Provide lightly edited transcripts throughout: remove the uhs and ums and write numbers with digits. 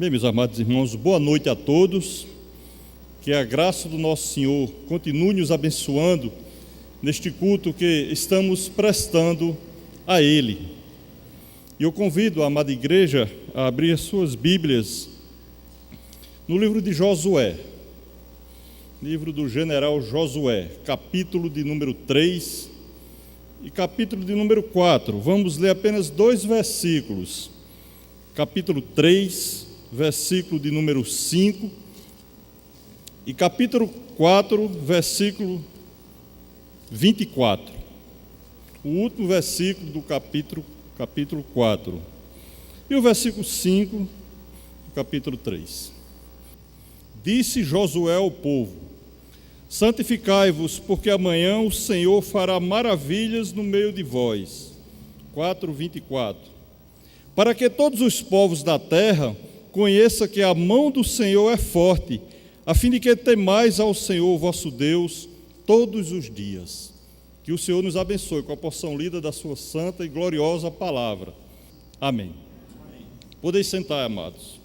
Bem, meus amados irmãos, boa noite a todos. Que a graça do nosso Senhor continue nos abençoando neste culto que estamos prestando a Ele. E eu convido a amada igreja a abrir as suas Bíblias no livro de Josué, livro do general Josué, capítulo de número 3 e capítulo de número 4. Vamos ler apenas dois versículos. Capítulo 3, versículo de número 5 e capítulo 4, versículo 24. O último versículo do capítulo 4. E o versículo 5 do capítulo 3. Disse Josué ao povo: santificai-vos, porque amanhã o Senhor fará maravilhas no meio de vós. 4:24. Para que todos os povos da terra conheçam que a mão do Senhor é forte, a fim de que temais ao Senhor vosso Deus todos os dias. Que o Senhor nos abençoe com a porção lida da sua santa e gloriosa palavra. Amém. Podeis sentar, amados.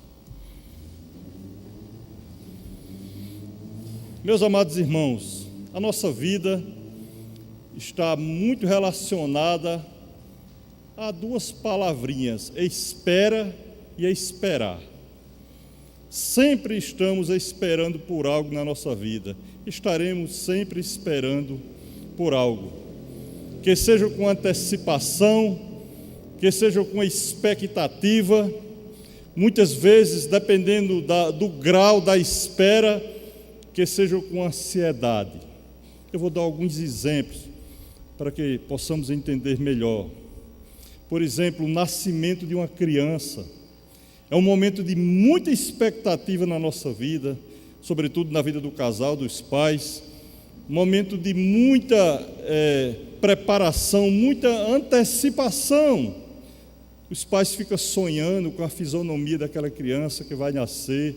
Meus amados irmãos, a nossa vida está muito relacionada a duas palavrinhas: espera e esperar. Sempre estamos esperando por algo na nossa vida. Estaremos sempre esperando por algo. Que seja com antecipação, que seja com expectativa. Muitas vezes, dependendo do grau da espera, que seja com ansiedade. Eu vou dar alguns exemplos para que possamos entender melhor. Por exemplo, o nascimento de uma criança é um momento de muita expectativa na nossa vida, sobretudo na vida do casal, dos pais, um momento de muita preparação, muita antecipação. Os pais ficam sonhando com a fisionomia daquela criança que vai nascer,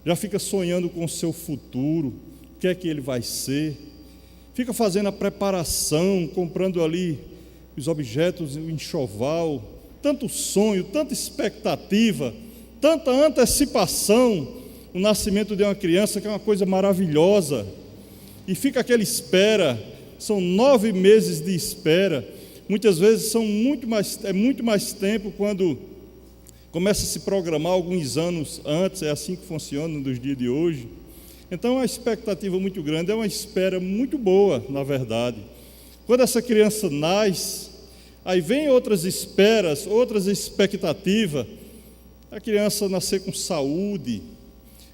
já fica sonhando com o seu futuro, o que é que ele vai ser, fica fazendo a preparação, comprando ali os objetos, o enxoval, tanto sonho, tanta expectativa, tanta antecipação, o nascimento de uma criança que é uma coisa maravilhosa, e fica aquela espera, são 9 meses de espera, muitas vezes é muito mais tempo quando começa a se programar alguns anos antes, é assim que funciona nos dias de hoje. Então é uma expectativa muito grande, é uma espera muito boa, na verdade. Quando essa criança nasce, aí vem outras esperas, outras expectativas. A criança nascer com saúde,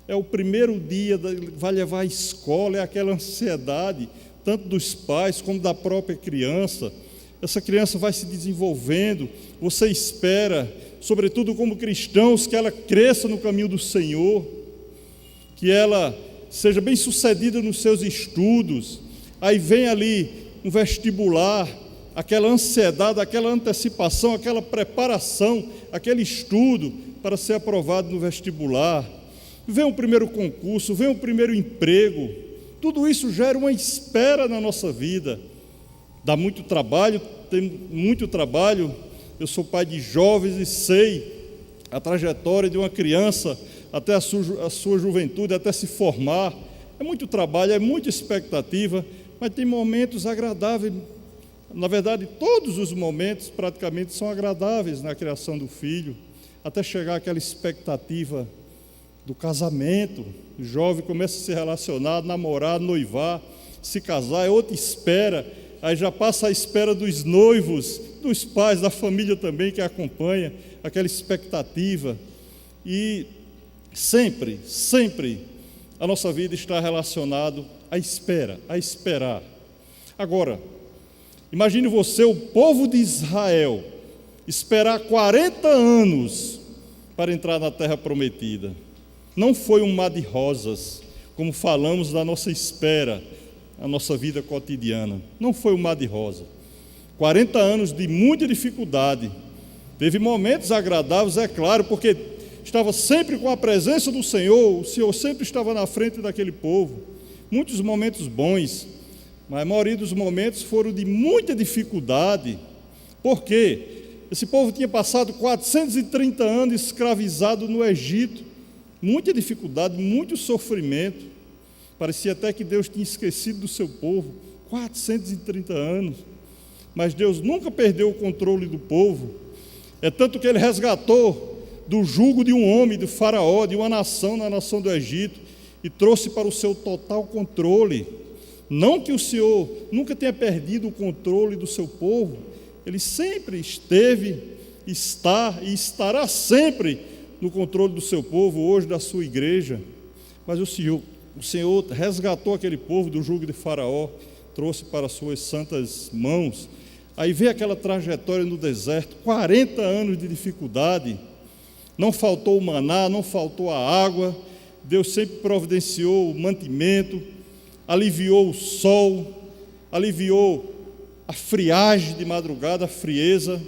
é o primeiro dia, vai levar à escola, é aquela ansiedade, tanto dos pais como da própria criança. Essa criança vai se desenvolvendo, você espera, sobretudo como cristãos, que ela cresça no caminho do Senhor, que ela seja bem sucedida nos seus estudos. Aí vem ali um vestibular, aquela ansiedade, aquela antecipação, aquela preparação, aquele estudo para ser aprovado no vestibular. Vem o primeiro concurso, vem o primeiro emprego. Tudo isso gera uma espera na nossa vida. Dá muito trabalho, tem muito trabalho. Eu sou pai de jovens e sei a trajetória de uma criança até a sua juventude, até se formar. É muito trabalho, é muita expectativa, mas tem momentos agradáveis. Na verdade, todos os momentos praticamente são agradáveis na criação do filho, até chegar àquela expectativa do casamento. O jovem começa a se relacionar, namorar, noivar, se casar, é outra espera. Aí já passa a espera dos noivos, dos pais, da família também que acompanha, aquela expectativa. E sempre a nossa vida está relacionada à espera, a esperar. Agora, imagine você, o povo de Israel, esperar 40 anos para entrar na terra prometida. Não foi um mar de rosas, como falamos da nossa espera, a nossa vida cotidiana. Não foi um mar de rosa. 40 anos de muita dificuldade. Teve momentos agradáveis, é claro, porque estava sempre com a presença do Senhor, o Senhor sempre estava na frente daquele povo. Muitos momentos bons, mas a maioria dos momentos foram de muita dificuldade. Por quê? Esse povo tinha passado 430 anos escravizado no Egito. muita dificuldade, muito sofrimento. Parecia até que Deus tinha esquecido do seu povo, 430 anos. Mas Deus nunca perdeu o controle do povo. É tanto que Ele resgatou do jugo de um homem, do faraó, de uma nação, na nação do Egito, e trouxe para o seu total controle. Não que o Senhor nunca tenha perdido o controle do seu povo, Ele sempre esteve, está e estará sempre no controle do seu povo, hoje da sua igreja. Mas o Senhor resgatou aquele povo do jugo de faraó, trouxe para as suas santas mãos. Aí veio aquela trajetória no deserto, 40 anos de dificuldade, não faltou o maná, não faltou a água, Deus sempre providenciou o mantimento, aliviou o sol, aliviou a friagem de madrugada, a frieza,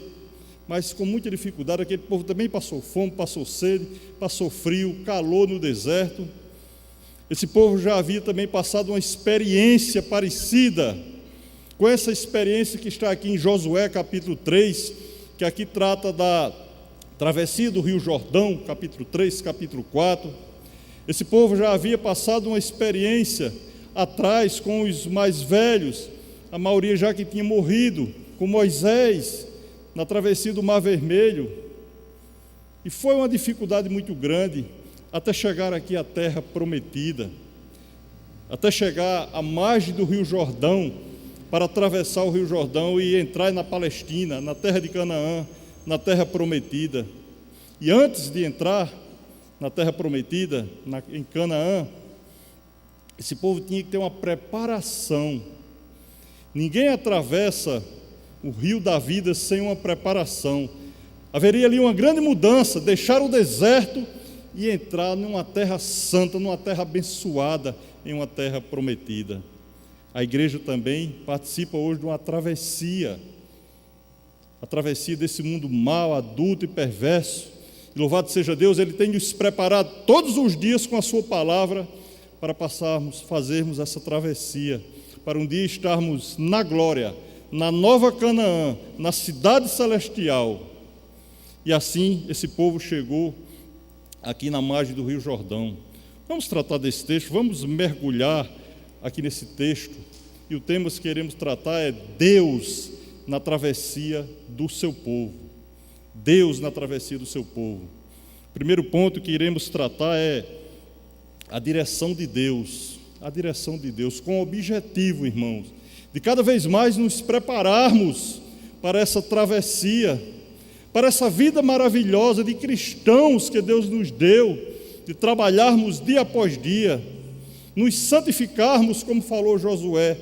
mas com muita dificuldade. Aquele povo também passou fome, passou sede, passou frio, calor no deserto. Esse povo já havia também passado uma experiência parecida com essa experiência que está aqui em Josué capítulo 3, que aqui trata da travessia do Rio Jordão, capítulo 3, capítulo 4. Esse povo já havia passado uma experiência atrás com os mais velhos, a maioria já que tinha morrido, com Moisés, na travessia do Mar Vermelho. E foi uma dificuldade muito grande até chegar aqui à terra prometida, até chegar à margem do Rio Jordão, para atravessar o Rio Jordão e entrar na Palestina, na terra de Canaã, na terra prometida. E antes de entrar na terra prometida, em Canaã, esse povo tinha que ter uma preparação. Ninguém atravessa o rio da vida sem uma preparação. Haveria ali uma grande mudança, deixar o deserto e entrar numa terra santa, numa terra abençoada, em uma terra prometida. A igreja também participa hoje de uma travessia, a travessia desse mundo mau, adulto e perverso. E louvado seja Deus, Ele tem nos preparado todos os dias com a sua palavra para fazermos essa travessia, para um dia estarmos na glória, na nova Canaã, na cidade celestial. E assim esse povo chegou aqui na margem do Rio Jordão. Vamos tratar desse texto, vamos mergulhar aqui nesse texto, e o tema que queremos tratar é Deus na travessia do seu povo. Deus na travessia do seu povo. O primeiro ponto que iremos tratar é a direção de Deus. A direção de Deus, com o objetivo, irmãos, de cada vez mais nos prepararmos para essa travessia, para essa vida maravilhosa de cristãos que Deus nos deu, de trabalharmos dia após dia, nos santificarmos, como falou Josué,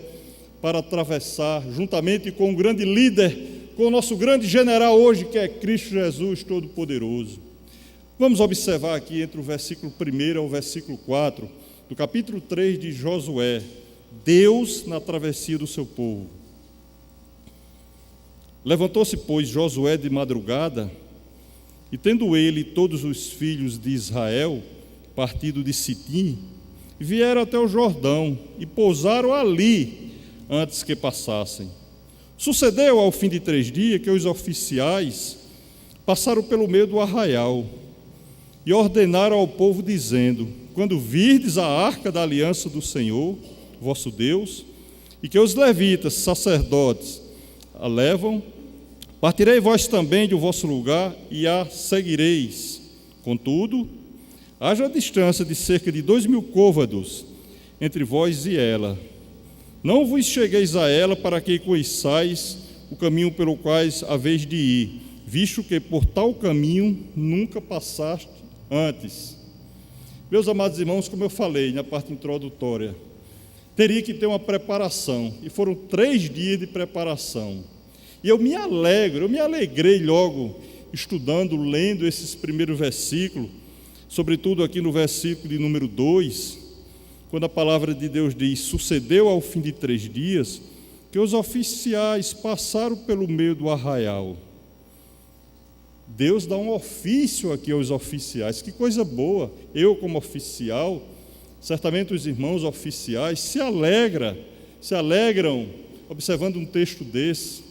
para atravessar, juntamente com o grande líder, com o nosso grande general hoje, que é Cristo Jesus Todo-Poderoso. Vamos observar aqui entre o versículo 1 ao versículo 4, do capítulo 3 de Josué, Deus na travessia do seu povo. Levantou-se, pois, Josué de madrugada, e tendo ele todos os filhos de Israel partido de Sitim, vieram até o Jordão e pousaram ali antes que passassem. Sucedeu ao fim de 3 dias que os oficiais passaram pelo meio do arraial e ordenaram ao povo dizendo: quando virdes a arca da aliança do Senhor, vosso Deus, e que os levitas, sacerdotes, a levam, partirei vós também do vosso lugar e a seguireis. Contudo, haja a distância de cerca de 2.000 côvados entre vós e ela. Não vos chegueis a ela para que conheçais o caminho pelo qual haveis de ir, visto que por tal caminho nunca passaste antes. Meus amados irmãos, como eu falei na parte introdutória, teria que ter uma preparação, e foram 3 dias de preparação. E eu me alegrei logo, estudando, lendo esses primeiros versículos, sobretudo aqui no versículo de número 2, quando a palavra de Deus diz: sucedeu ao fim de 3 dias, que os oficiais passaram pelo meio do arraial. Deus dá um ofício aqui aos oficiais, que coisa boa. Eu, como oficial, certamente os irmãos oficiais se alegram observando um texto desse,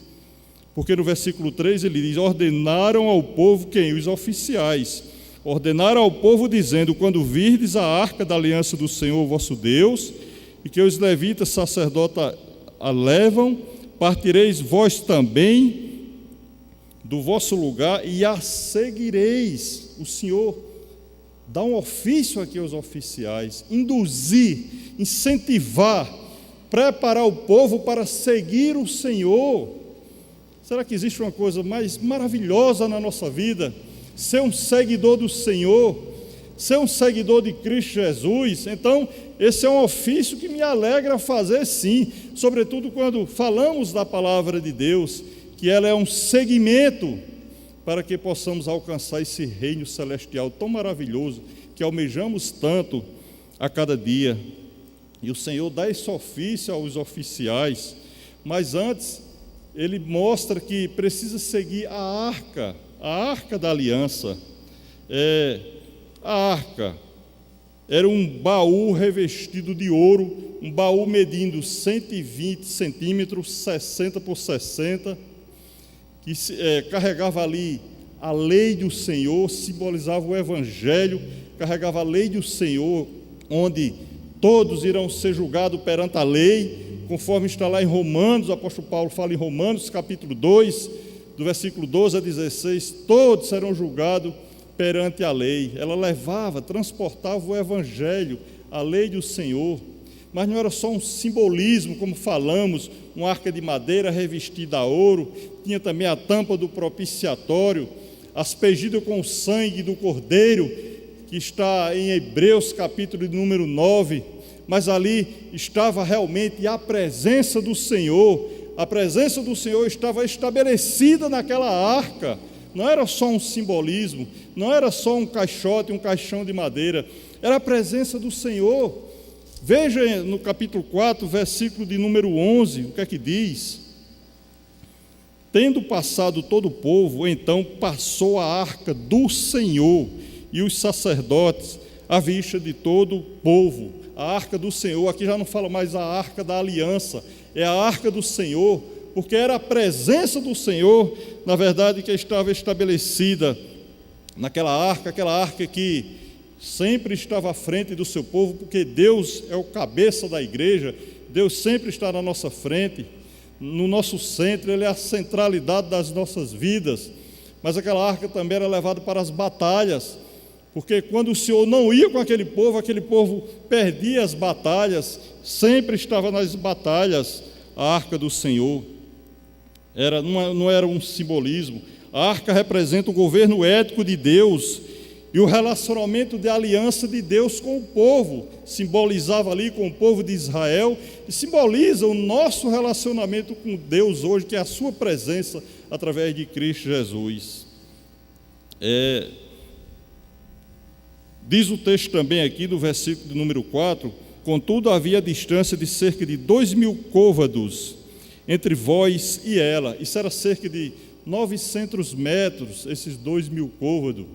porque no versículo 3 ele diz: ordenaram ao povo quem? Os oficiais, ordenaram ao povo, dizendo: quando virdes a arca da aliança do Senhor vosso Deus, e que os levitas sacerdotes a levam, partireis vós também do vosso lugar e a seguireis. O Senhor dá um ofício aqui aos oficiais: induzir, incentivar, preparar o povo para seguir o Senhor. Será que existe uma coisa mais maravilhosa na nossa vida? Ser um seguidor do Senhor, ser um seguidor de Cristo Jesus. Então, esse é um ofício que me alegra fazer, sim, sobretudo quando falamos da palavra de Deus, que ela é um seguimento para que possamos alcançar esse reino celestial tão maravilhoso, que almejamos tanto a cada dia. E o Senhor dá esse ofício aos oficiais, mas antes Ele mostra que precisa seguir a arca da aliança. A arca era um baú revestido de ouro, um baú medindo 120 centímetros, 60 por 60, que carregava ali a lei do Senhor, simbolizava o Evangelho, carregava a lei do Senhor, onde todos irão ser julgados perante a lei, conforme está lá em Romanos. O apóstolo Paulo fala em Romanos, capítulo 2, do versículo 12 a 16, todos serão julgados perante a lei. Ela transportava o Evangelho, a lei do Senhor, mas não era só um simbolismo, como falamos, uma arca de madeira revestida a ouro, tinha também a tampa do propiciatório, aspergida com o sangue do Cordeiro, que está em Hebreus, capítulo de número 9, mas ali estava realmente a presença do Senhor. A presença do Senhor estava estabelecida naquela arca. Não era só um simbolismo, não era só um caixote, um caixão de madeira, era a presença do Senhor. Veja no capítulo 4, versículo de número 11, o que é que diz? Tendo passado todo o povo, então passou a arca do Senhor e os sacerdotes à vista de todo o povo. A arca do Senhor, aqui já não fala mais a arca da aliança, é a arca do Senhor, porque era a presença do Senhor, na verdade, que estava estabelecida naquela arca, aquela arca que sempre estava à frente do seu povo, porque Deus é o cabeça da igreja, Deus sempre está na nossa frente, no nosso centro, Ele é a centralidade das nossas vidas. Mas aquela arca também era levada para as batalhas, porque quando o Senhor não ia com aquele povo perdia as batalhas, sempre estava nas batalhas a arca do Senhor. Não era um simbolismo. A arca representa o governo ético de Deus e o relacionamento de aliança de Deus com o povo, simbolizava ali com o povo de Israel, e simboliza o nosso relacionamento com Deus hoje, que é a sua presença através de Cristo Jesus. Diz o texto também aqui do versículo de número 4: contudo havia distância de cerca de 2.000 côvados entre vós e ela. Isso era cerca de 900 metros, esses 2.000 côvados.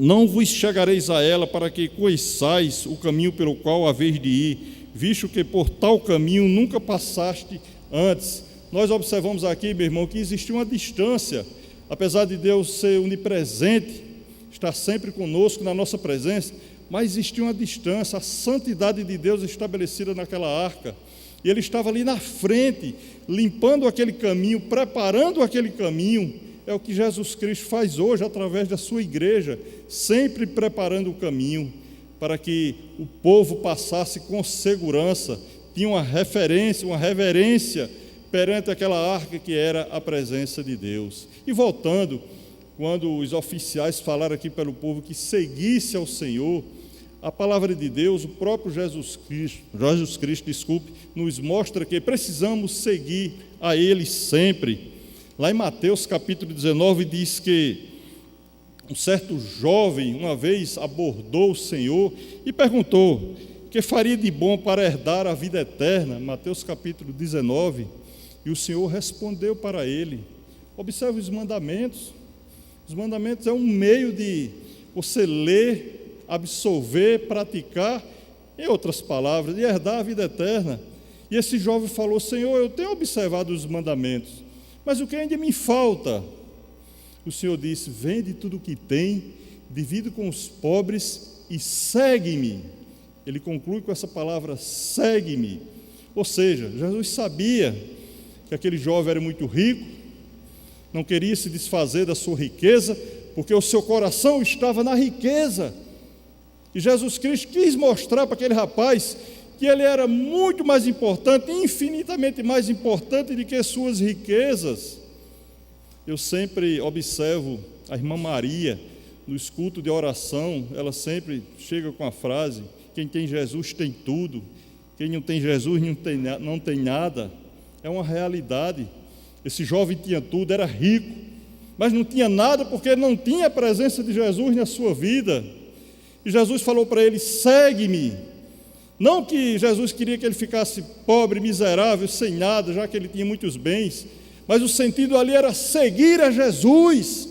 Não vos chegareis a ela para que conheçais o caminho pelo qual haveis de ir, visto que por tal caminho nunca passaste antes. Nós observamos aqui, meu irmão, que existia uma distância, apesar de Deus ser onipresente, estar sempre conosco na nossa presença, mas existia uma distância, a santidade de Deus estabelecida naquela arca, e Ele estava ali na frente, limpando aquele caminho, preparando aquele caminho. É o que Jesus Cristo faz hoje através da sua igreja, sempre preparando o caminho para que o povo passasse com segurança, tinha uma reverência perante aquela arca que era a presença de Deus. E voltando, quando os oficiais falaram aqui para o povo que seguisse ao Senhor, a palavra de Deus, o próprio Jesus Cristo, nos mostra que precisamos seguir a Ele sempre. Lá em Mateus capítulo 19 diz que um certo jovem uma vez abordou o Senhor e perguntou: que faria de bom para herdar a vida eterna? Mateus capítulo 19. E o Senhor respondeu para ele: observe os mandamentos. Os mandamentos é um meio de você ler, absorver, praticar, em outras palavras, de herdar a vida eterna. E esse jovem falou: Senhor, eu tenho observado os mandamentos, mas o que ainda me falta? O Senhor disse: vende tudo o que tem, divide com os pobres e segue-me. Ele conclui com essa palavra, segue-me. Ou seja, Jesus sabia que aquele jovem era muito rico, não queria se desfazer da sua riqueza, porque o seu coração estava na riqueza. E Jesus Cristo quis mostrar para aquele rapaz que ele era muito mais importante, infinitamente mais importante do que as suas riquezas. Eu sempre observo a irmã Maria, no cultos de oração, ela sempre chega com a frase: quem tem Jesus tem tudo, quem não tem Jesus não tem nada. É uma realidade. Esse jovem tinha tudo, era rico, mas não tinha nada porque não tinha a presença de Jesus na sua vida. E Jesus falou para ele: segue-me. Não que Jesus queria que ele ficasse pobre, miserável, sem nada, já que ele tinha muitos bens, mas o sentido ali era seguir a Jesus.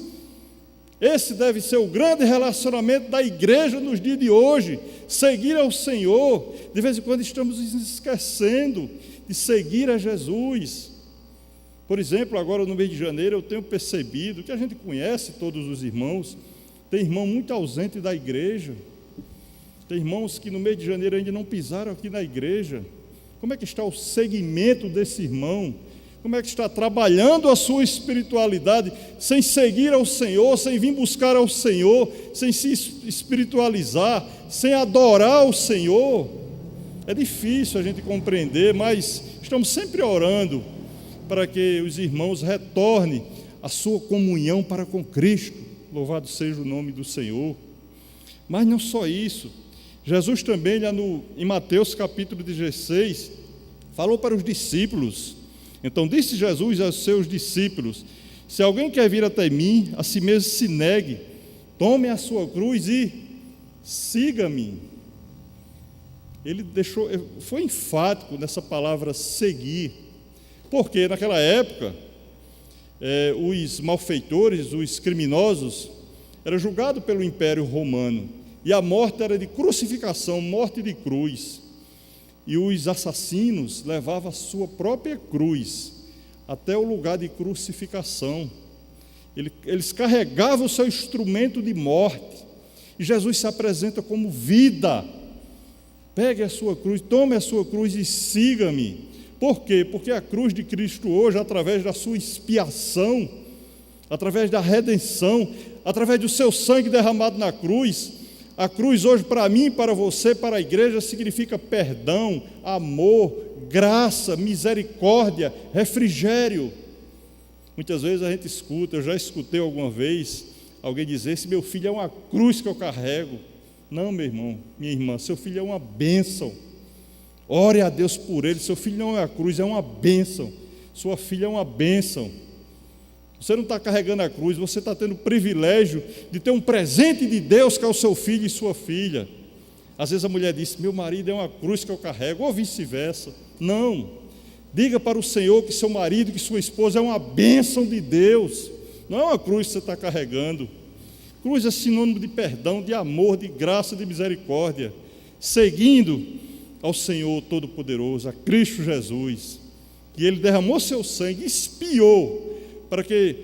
Esse deve ser o grande relacionamento da igreja nos dias de hoje, seguir ao Senhor. De vez em quando estamos nos esquecendo de seguir a Jesus. Por exemplo, agora no mês de janeiro eu tenho percebido que a gente conhece todos os irmãos, tem irmão muito ausente da igreja, tem irmãos que no mês de janeiro ainda não pisaram aqui na igreja. Como é que está o segmento desse irmão? Como é que está trabalhando a sua espiritualidade sem seguir ao Senhor, sem vir buscar ao Senhor, sem se espiritualizar, sem adorar o Senhor? É difícil a gente compreender, mas estamos sempre orando para que os irmãos retornem à sua comunhão para com Cristo. Louvado seja o nome do Senhor. Mas não só isso, Jesus também, lá em Mateus capítulo 16, falou para os discípulos. Então disse Jesus aos seus discípulos: se alguém quer vir até mim, a si mesmo se negue, tome a sua cruz e siga-me. Ele foi enfático nessa palavra seguir, porque naquela época os malfeitores, os criminosos, eram julgados pelo Império Romano, e a morte era de crucificação, morte de cruz. E os assassinos levavam a sua própria cruz até o lugar de crucificação. Eles carregavam o seu instrumento de morte. E Jesus se apresenta como vida. Pegue a sua cruz, tome a sua cruz e siga-me. Por quê? Porque a cruz de Cristo hoje, através da sua expiação, através da redenção, através do seu sangue derramado na cruz, a cruz hoje para mim, para você, para a igreja, significa perdão, amor, graça, misericórdia, refrigério. Muitas vezes a gente escuta, eu já escutei alguma vez alguém dizer: esse meu filho é uma cruz que eu carrego. Não, meu irmão, minha irmã, seu filho é uma bênção. Ore a Deus por ele. Seu filho não é uma cruz, é uma bênção. Sua filha é uma bênção. Você não está carregando a cruz, você está tendo o privilégio de ter um presente de Deus, que é o seu filho e sua filha. Às vezes a mulher diz: meu marido é uma cruz que eu carrego, ou vice-versa. Não, diga para o Senhor que seu marido, que sua esposa é uma bênção de Deus, não é uma cruz que você está carregando. Cruz é sinônimo de perdão, de amor, de graça, de misericórdia, seguindo ao Senhor Todo-Poderoso, a Cristo Jesus, que Ele derramou seu sangue, expiou, para que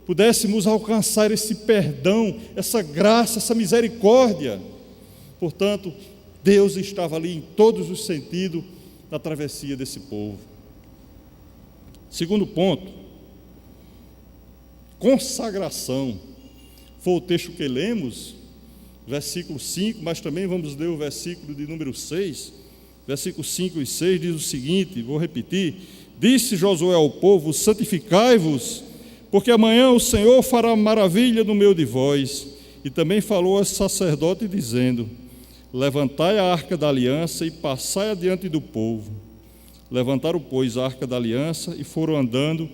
pudéssemos alcançar esse perdão, essa graça, essa misericórdia. Portanto, Deus estava ali em todos os sentidos na travessia desse povo. Segundo ponto, consagração. Foi o texto que lemos, versículo 5, mas também vamos ler o versículo de número 6. Versículos 5 e 6 diz o seguinte, vou repetir: disse Josué ao povo: santificai-vos, porque amanhã o Senhor fará maravilha no meio de vós. E também falou aos sacerdotes, dizendo: levantai a arca da aliança e passai adiante do povo. Levantaram, pois, a arca da aliança e foram andando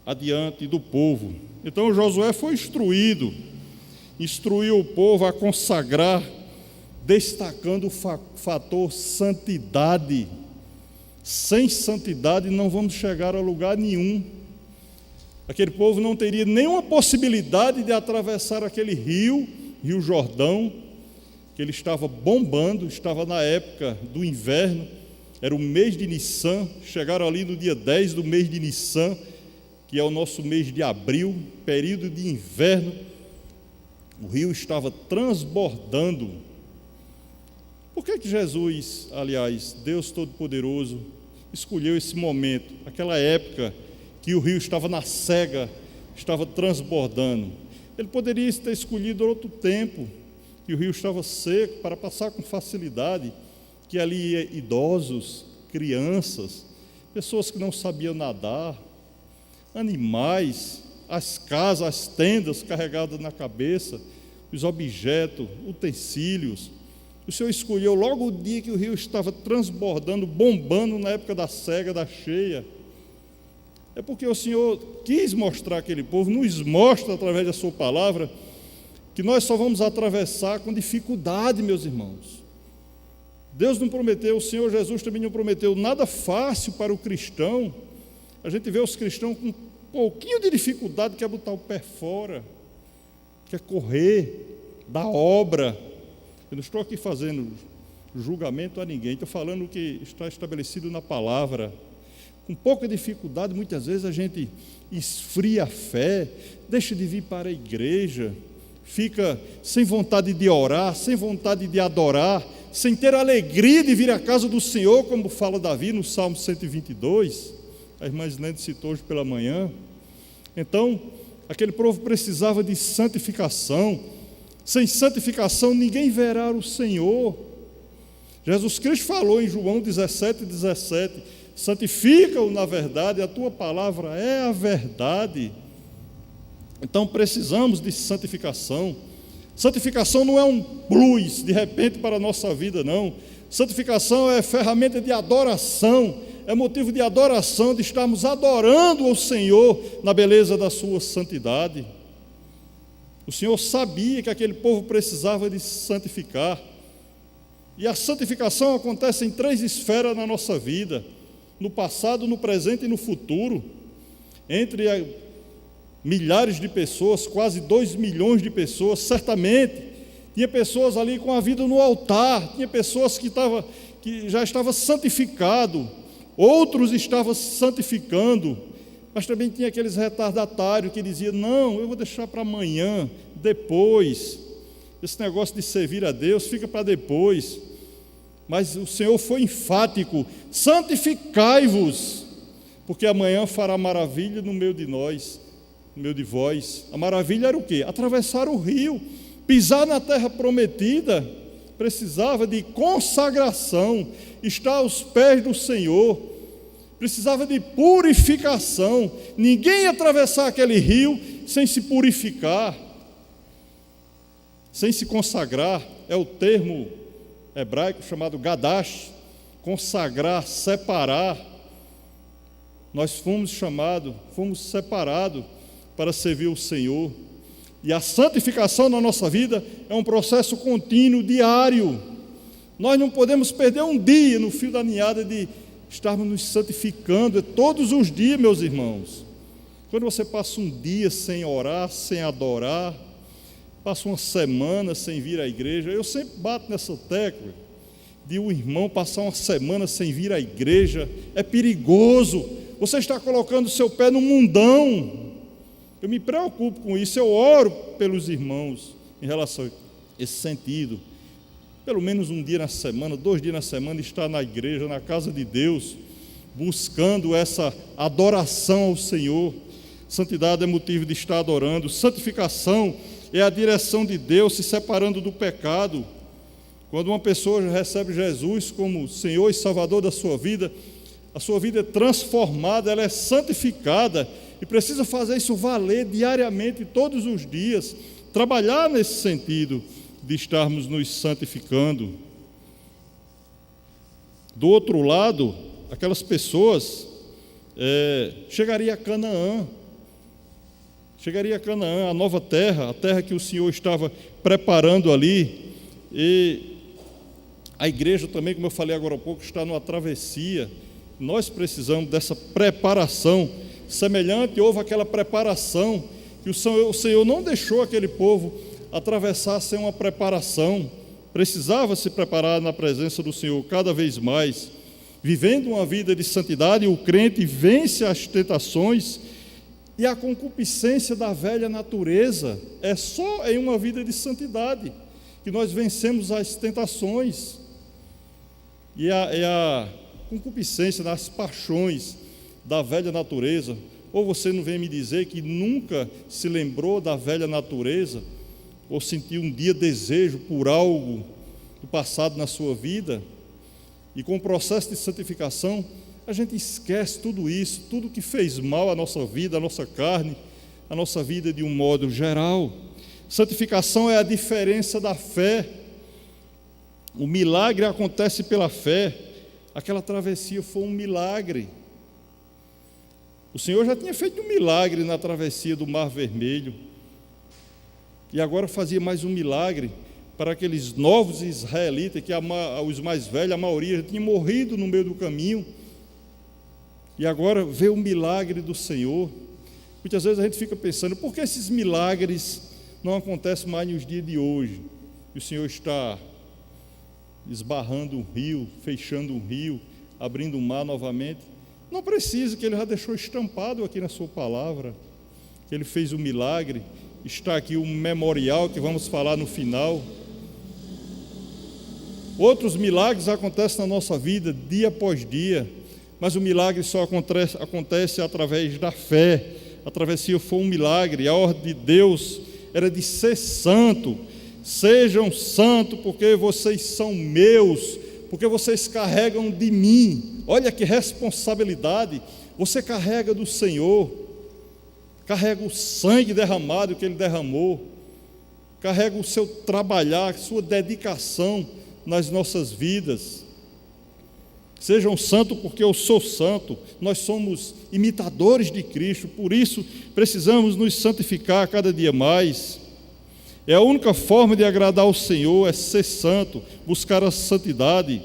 adiante do povo. Então Josué foi instruiu o povo a consagrar, destacando o fator santidade. Sem santidade não vamos chegar a lugar nenhum. Aquele povo não teria nenhuma possibilidade de atravessar aquele rio Jordão, que ele estava bombando, estava na época do inverno, era o mês de Nissan, chegaram ali no dia 10 do mês de Nissan, que é o nosso mês de abril, período de inverno, o rio estava transbordando. Por que Jesus, aliás, Deus Todo-Poderoso, escolheu esse momento, aquela época que o rio estava na cega, estava transbordando? Ele poderia ter escolhido outro tempo, que o rio estava seco, para passar com facilidade, que ali ia idosos, crianças, pessoas que não sabiam nadar, animais, as casas, as tendas carregadas na cabeça, os objetos, utensílios. O Senhor escolheu logo o dia que o rio estava transbordando, bombando na época da cega, da cheia. É porque o Senhor quis mostrar àquele povo, nos mostra através da sua palavra, que nós só vamos atravessar com dificuldade, meus irmãos. Deus não prometeu, o Senhor Jesus também não prometeu nada fácil para o cristão. A gente vê os cristãos com um pouquinho de dificuldade, quer botar o pé fora, quer correr da obra. Eu não estou aqui fazendo julgamento a ninguém, estou falando o que está estabelecido na palavra. Com pouca dificuldade, muitas vezes a gente esfria a fé, deixa de vir para a igreja, fica sem vontade de orar, sem vontade de adorar, sem ter alegria de vir à casa do Senhor, como fala Davi no Salmo 122, a irmã Islene citou hoje pela manhã. Então, aquele povo precisava de santificação. Sem santificação ninguém verá o Senhor. Jesus Cristo falou em João 17:17, santifica-o na verdade, a tua palavra é a verdade. Então precisamos de santificação. Santificação não é um plus de repente para a nossa vida, não. Santificação é ferramenta de adoração, é motivo de adoração, de estarmos adorando ao Senhor na beleza da sua santidade. O Senhor sabia que aquele povo precisava de se santificar. E a santificação acontece em 3 esferas na nossa vida: no passado, no presente e no futuro. Entre milhares de pessoas, quase 2 milhões de pessoas, certamente, tinha pessoas ali com a vida no altar, tinha pessoas que já estavam santificados, outros estavam se santificando, mas também tinha aqueles retardatários que diziam, não, eu vou deixar para amanhã, depois, esse negócio de servir a Deus fica para depois. Mas o Senhor foi enfático, santificai-vos, porque amanhã fará maravilha no meio de nós, no meio de vós. A maravilha era o quê? Atravessar o rio, pisar na terra prometida. Precisava de consagração, estar aos pés do Senhor, precisava de purificação. Ninguém ia atravessar aquele rio sem se purificar, sem se consagrar. É o termo hebraico chamado gadash, consagrar, separar. Nós fomos chamados, fomos separados para servir o Senhor. E a santificação na nossa vida é um processo contínuo, diário. Nós não podemos perder um dia no fio da ninhada de estarmos nos santificando. É todos os dias, meus irmãos. Quando você passa um dia sem orar, sem adorar, passa uma semana sem vir à igreja, eu sempre bato nessa tecla de um irmão passar uma semana sem vir à igreja, é perigoso. Você está colocando o seu pé no mundão. Eu me preocupo com isso, eu oro pelos irmãos em relação a esse sentido. Pelo menos um dia na semana, 2 dias na semana, estar na igreja, na casa de Deus, buscando essa adoração ao Senhor. Santidade é motivo de estar adorando. Santificação é a direção de Deus, se separando do pecado. Quando uma pessoa recebe Jesus como Senhor e Salvador da sua vida, a sua vida é transformada, ela é santificada, e precisa fazer isso valer diariamente, todos os dias, trabalhar nesse sentido de estarmos nos santificando. Do outro lado, aquelas pessoas chegariam a Canaã, a nova terra, a terra que o Senhor estava preparando ali. E a igreja também, como eu falei agora há pouco, está numa travessia. Nós precisamos dessa preparação semelhante. Houve aquela preparação que o Senhor não deixou aquele povo atravessar sem uma preparação. Precisava se preparar na presença do Senhor cada vez mais. Vivendo uma vida de santidade, o crente vence as tentações E a concupiscência da velha natureza é só em uma vida de santidade que nós vencemos as tentações. E a concupiscência das paixões da velha natureza, ou você não vem me dizer que nunca se lembrou da velha natureza, ou sentiu um dia desejo por algo do passado na sua vida, e com o processo de santificação, a gente esquece tudo isso, tudo que fez mal à nossa vida, à nossa carne, à nossa vida de um modo geral. Santificação é a diferença da fé. O milagre acontece pela fé. Aquela travessia foi um milagre. O Senhor já tinha feito um milagre na travessia do Mar Vermelho, e agora fazia mais um milagre para aqueles novos israelitas, que os mais velhos, a maioria, já tinha morrido no meio do caminho. E agora vê o milagre do Senhor. Muitas vezes a gente fica pensando, por que esses milagres não acontecem mais nos dias de hoje? E o Senhor está esbarrando um rio, fechando um rio, abrindo o mar novamente. Não precisa, que Ele já deixou estampado aqui na sua palavra, que Ele fez o milagre. Está aqui um memorial que vamos falar no final. Outros milagres acontecem na nossa vida, dia após dia, mas o milagre só acontece através da fé. A travessia foi um milagre. A ordem de Deus era de ser santo. Sejam santos, porque vocês são meus, porque vocês carregam de mim. Olha que responsabilidade. Você carrega do Senhor, carrega o sangue derramado que Ele derramou, carrega o seu trabalhar, sua dedicação nas nossas vidas. Sejam santos porque eu sou santo. Nós somos imitadores de Cristo, por isso precisamos nos santificar cada dia mais. É a única forma de agradar ao Senhor, é ser santo, buscar a santidade.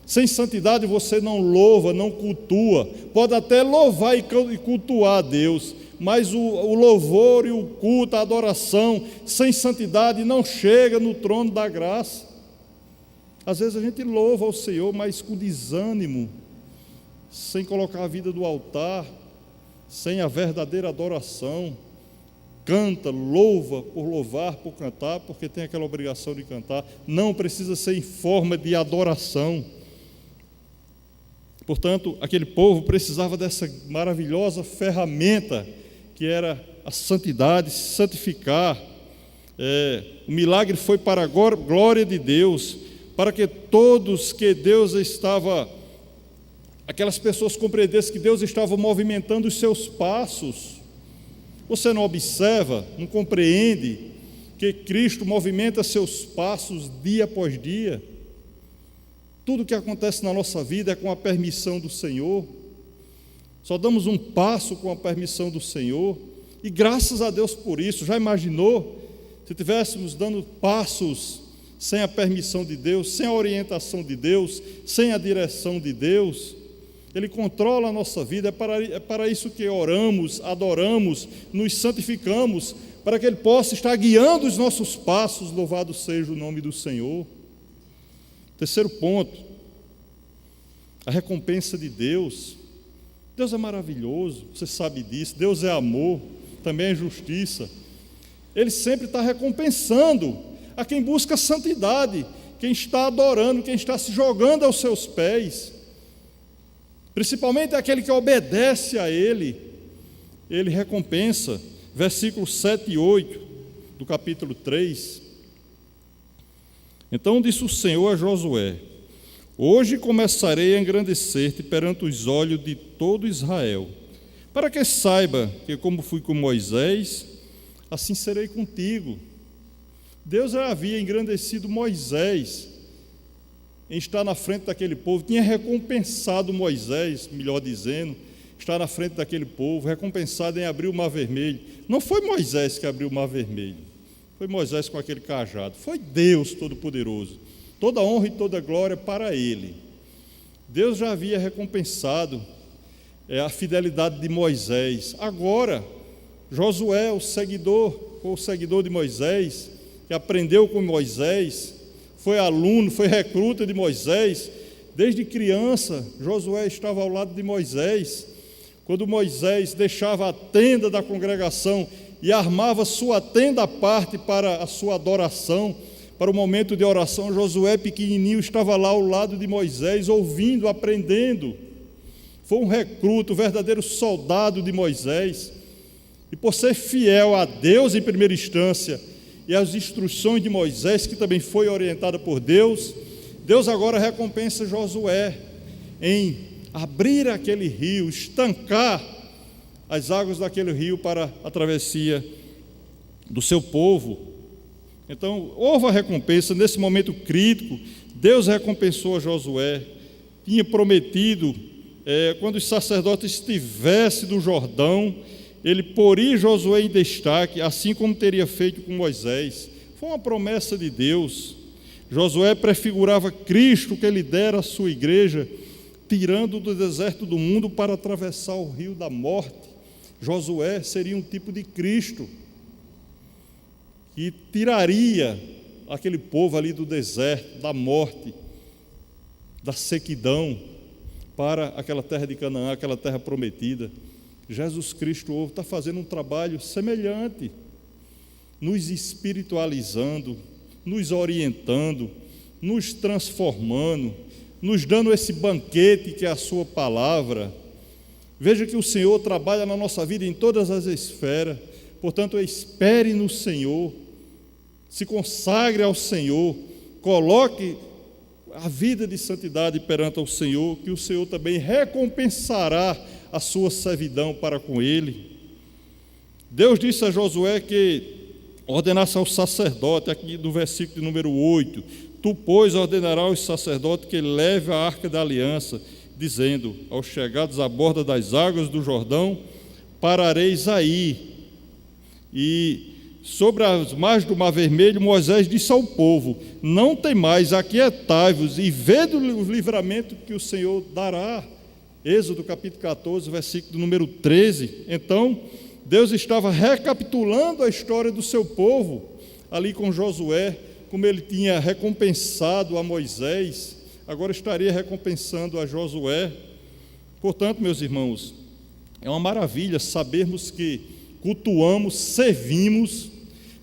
Sem santidade você não louva, não cultua. Pode até louvar e cultuar a Deus, mas o louvor e o culto, a adoração, sem santidade não chega no trono da graça. Às vezes a gente louva ao Senhor, mas com desânimo, sem colocar a vida do altar, sem a verdadeira adoração. Canta, louva por louvar, por cantar, porque tem aquela obrigação de cantar. Não precisa ser em forma de adoração. Portanto, aquele povo precisava dessa maravilhosa ferramenta que era a santidade, se santificar. O milagre foi para a glória de Deus, para que todos que Deus estava, aquelas pessoas compreendessem que Deus estava movimentando os seus passos. Você não observa, não compreende que Cristo movimenta seus passos dia após dia? Tudo que acontece na nossa vida é com a permissão do Senhor. Só damos um passo com a permissão do Senhor, e graças a Deus por isso. Já imaginou se estivéssemos dando passos sem a permissão de Deus, sem a orientação de Deus, sem a direção de Deus? Ele controla a nossa vida. É para isso que oramos, adoramos, nos santificamos, para que Ele possa estar guiando os nossos passos. Louvado seja o nome do Senhor. Terceiro ponto, a recompensa de Deus. Deus é maravilhoso, você sabe disso. Deus é amor, também é justiça. Ele sempre está recompensando a quem busca santidade, quem está adorando, quem está se jogando aos seus pés. Principalmente aquele que obedece a Ele, Ele recompensa. Versículos 7 e 8 do capítulo 3. Então disse o Senhor a Josué: hoje começarei a engrandecer-te perante os olhos de todo Israel, para que saiba que como fui com Moisés, assim serei contigo. Deus já havia engrandecido Moisés em estar na frente daquele povo, tinha recompensado Moisés, melhor dizendo, estar na frente daquele povo, recompensado em abrir o Mar Vermelho. Não foi Moisés que abriu o Mar Vermelho, foi Moisés com aquele cajado, foi Deus Todo-Poderoso. Toda honra e toda glória para Ele. Deus já havia recompensado a fidelidade de Moisés. Agora, Josué, o seguidor de Moisés, que aprendeu com Moisés, foi aluno, foi recruta de Moisés, desde criança, Josué estava ao lado de Moisés. quando Moisés deixava a tenda da congregação e armava sua tenda à parte para a sua adoração, para o momento de oração, Josué pequenininho estava lá ao lado de Moisés, ouvindo, aprendendo. Foi um recruta, um verdadeiro soldado de Moisés. E por ser fiel a Deus em primeira instância e às instruções de Moisés, que também foi orientada por Deus, Deus agora recompensa Josué em abrir aquele rio, estancar as águas daquele rio para a travessia do seu povo. Então, houve a recompensa nesse momento crítico. Deus recompensou a Josué. Tinha prometido, quando os sacerdotes estivessem no Jordão, ele poria Josué em destaque, assim como teria feito com Moisés. Foi uma promessa de Deus. Josué prefigurava Cristo que ele dera à sua igreja, tirando do deserto do mundo para atravessar o rio da morte. Josué seria um tipo de Cristo, que tiraria aquele povo ali do deserto, da morte, da sequidão, para aquela terra de Canaã, aquela terra prometida. Jesus Cristo está fazendo um trabalho semelhante, nos espiritualizando, nos orientando, nos transformando, nos dando esse banquete que é a sua palavra. Veja que o Senhor trabalha na nossa vida em todas as esferas. Portanto, espere no Senhor, se consagre ao Senhor, coloque a vida de santidade perante ao Senhor, que o Senhor também recompensará a sua servidão para com ele. Deus disse a Josué que ordenasse ao sacerdote, aqui do versículo número 8, tu, pois, ordenarás aos sacerdotes que leve a arca da aliança, dizendo, aos chegados à borda das águas do Jordão, parareis aí. E sobre as margens do Mar Vermelho, Moisés disse ao povo, não temais, aquietai-vos e vede o livramento que o Senhor dará. Êxodo capítulo 14, versículo número 13. Então, Deus estava recapitulando a história do seu povo, ali com Josué, como ele tinha recompensado a Moisés, agora estaria recompensando a Josué. Portanto, meus irmãos, é uma maravilha sabermos que cultuamos, servimos,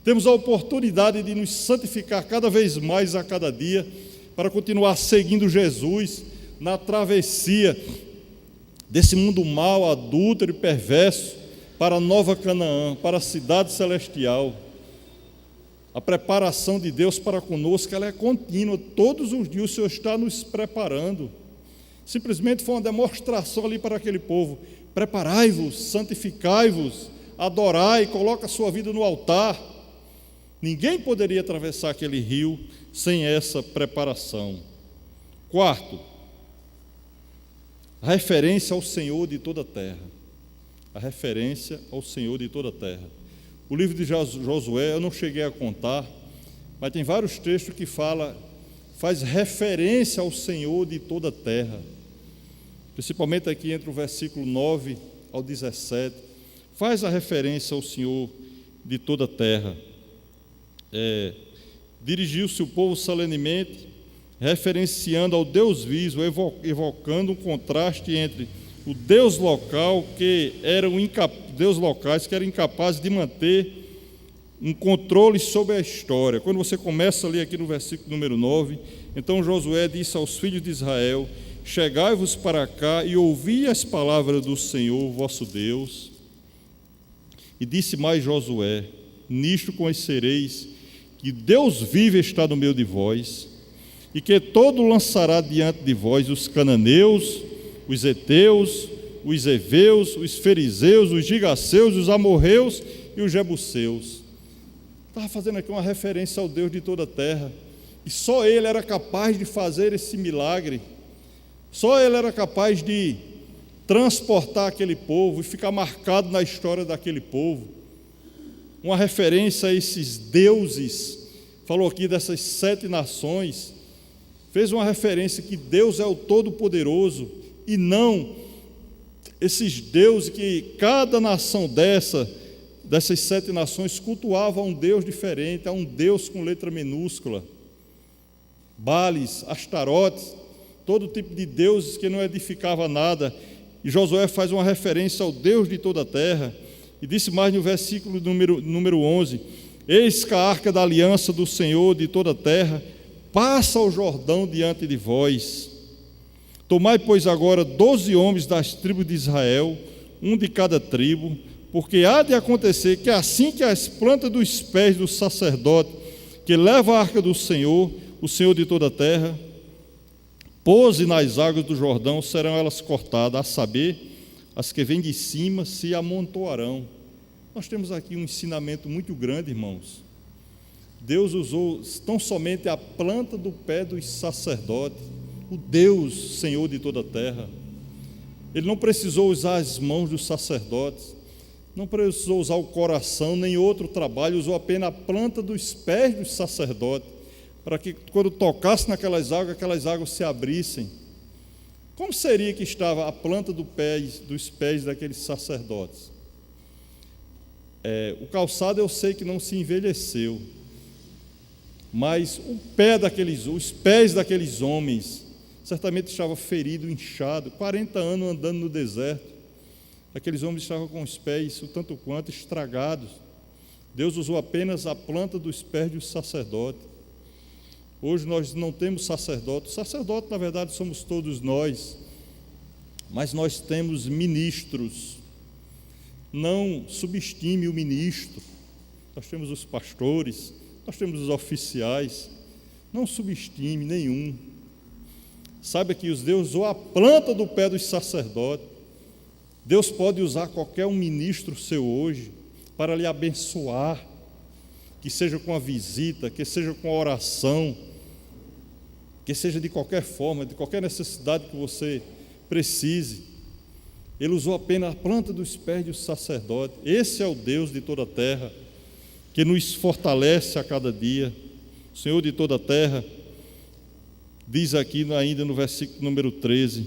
temos a oportunidade de nos santificar cada vez mais a cada dia, para continuar seguindo Jesus na travessia desse mundo mau, adúltero e perverso, para a nova Canaã, para a cidade celestial. A preparação de Deus para conosco, ela é contínua, todos os dias o Senhor está nos preparando. Simplesmente foi uma demonstração ali para aquele povo, preparai-vos, santificai-vos, adorai, coloca a sua vida no altar. Ninguém poderia atravessar aquele rio sem essa preparação. Quarto, a referência ao Senhor de toda a terra. A referência ao Senhor de toda a terra. O livro de Josué, eu não cheguei a contar, mas tem vários textos que faz referência ao Senhor de toda a terra. Principalmente aqui entre o versículo 9 ao 17, faz a referência ao Senhor de toda a terra. Dirigiu-se o povo solenemente, referenciando ao Deus vivo, evocando um contraste entre o Deus local, Deus locais que eram incapazes de manter um controle sobre a história. Quando você começa a ler aqui no versículo número 9, então Josué disse aos filhos de Israel, chegai-vos para cá e ouvi as palavras do Senhor vosso Deus. E disse mais Josué, nisto conhecereis que Deus vive está no meio de vós, e que todo lançará diante de vós os cananeus, os heteus, os heveus, os fariseus, os gigaseus, os amorreus e os jebuseus. Estava fazendo aqui uma referência ao Deus de toda a terra, e só Ele era capaz de fazer esse milagre, só Ele era capaz de transportar aquele povo e ficar marcado na história daquele povo. Uma referência a esses deuses, falou aqui dessas 7 nações, fez uma referência que Deus é o Todo-Poderoso, e não esses deuses que cada nação dessas 7 nações cultuava a um Deus diferente, a um Deus com letra minúscula. Baales, Astarotes, todo tipo de deuses que não edificava nada. e Josué faz uma referência ao Deus de toda a terra, e disse mais no versículo número 11: eis que a arca da aliança do Senhor de toda a terra passa o Jordão diante de vós. Tomai, pois, agora 12 homens das tribos de Israel, um de cada tribo, porque há de acontecer que assim que as plantas dos pés do sacerdote que leva a arca do Senhor, o Senhor de toda a terra, pouse nas águas do Jordão, serão elas cortadas, a saber, as que vêm de cima se amontoarão. Nós temos aqui um ensinamento muito grande, irmãos. Deus usou tão somente a planta do pé dos sacerdotes, o Deus, Senhor de toda a terra. Ele não precisou usar as mãos dos sacerdotes, não precisou usar o coração, nem outro trabalho, usou apenas a planta dos pés dos sacerdotes, para que quando tocasse naquelas águas se abrissem. Como seria que estava a planta dos pés daqueles sacerdotes? O calçado eu sei que não se envelheceu, mas os pés daqueles homens certamente estavam feridos, inchados, 40 anos andando no deserto. Aqueles homens estavam com os pés, o tanto quanto, estragados. Deus usou apenas a planta dos pés dos sacerdotes. Hoje nós não temos sacerdote. Sacerdote, na verdade, somos todos nós, mas nós temos ministros. Não subestime o ministro. Nós temos os pastores, nós temos os oficiais. Não subestime nenhum. Saiba que Deus usou a planta do pé dos sacerdotes. Deus pode usar qualquer um ministro seu hoje para lhe abençoar, que seja com a visita, que seja com a oração, que seja de qualquer forma, de qualquer necessidade que você precise. Ele usou apenas a planta dos pés do sacerdote. Esse é o Deus de toda a terra, que nos fortalece a cada dia. O Senhor de toda a terra diz aqui ainda no versículo número 13: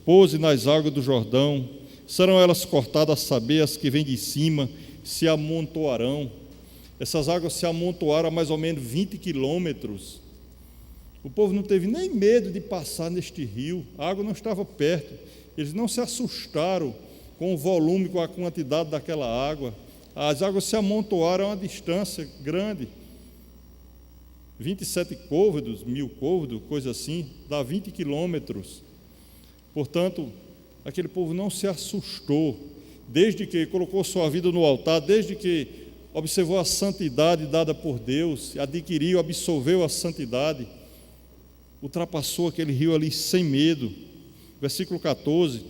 pouse nas águas do Jordão, serão elas cortadas, a saber, as que vêm de cima se amontoarão. Essas águas se amontoaram a mais ou menos 20 quilômetros. O povo não teve nem medo de passar neste rio, a água não estava perto. Eles não se assustaram com o volume, com a quantidade daquela água. As águas se amontoaram a uma distância grande. 27 côvados, 1000 côvados, coisa assim, dá 20 quilômetros. Portanto, aquele povo não se assustou, desde que colocou sua vida no altar, desde que observou a santidade dada por Deus, adquiriu, absorveu a santidade, ultrapassou aquele rio ali sem medo. Versículo 14: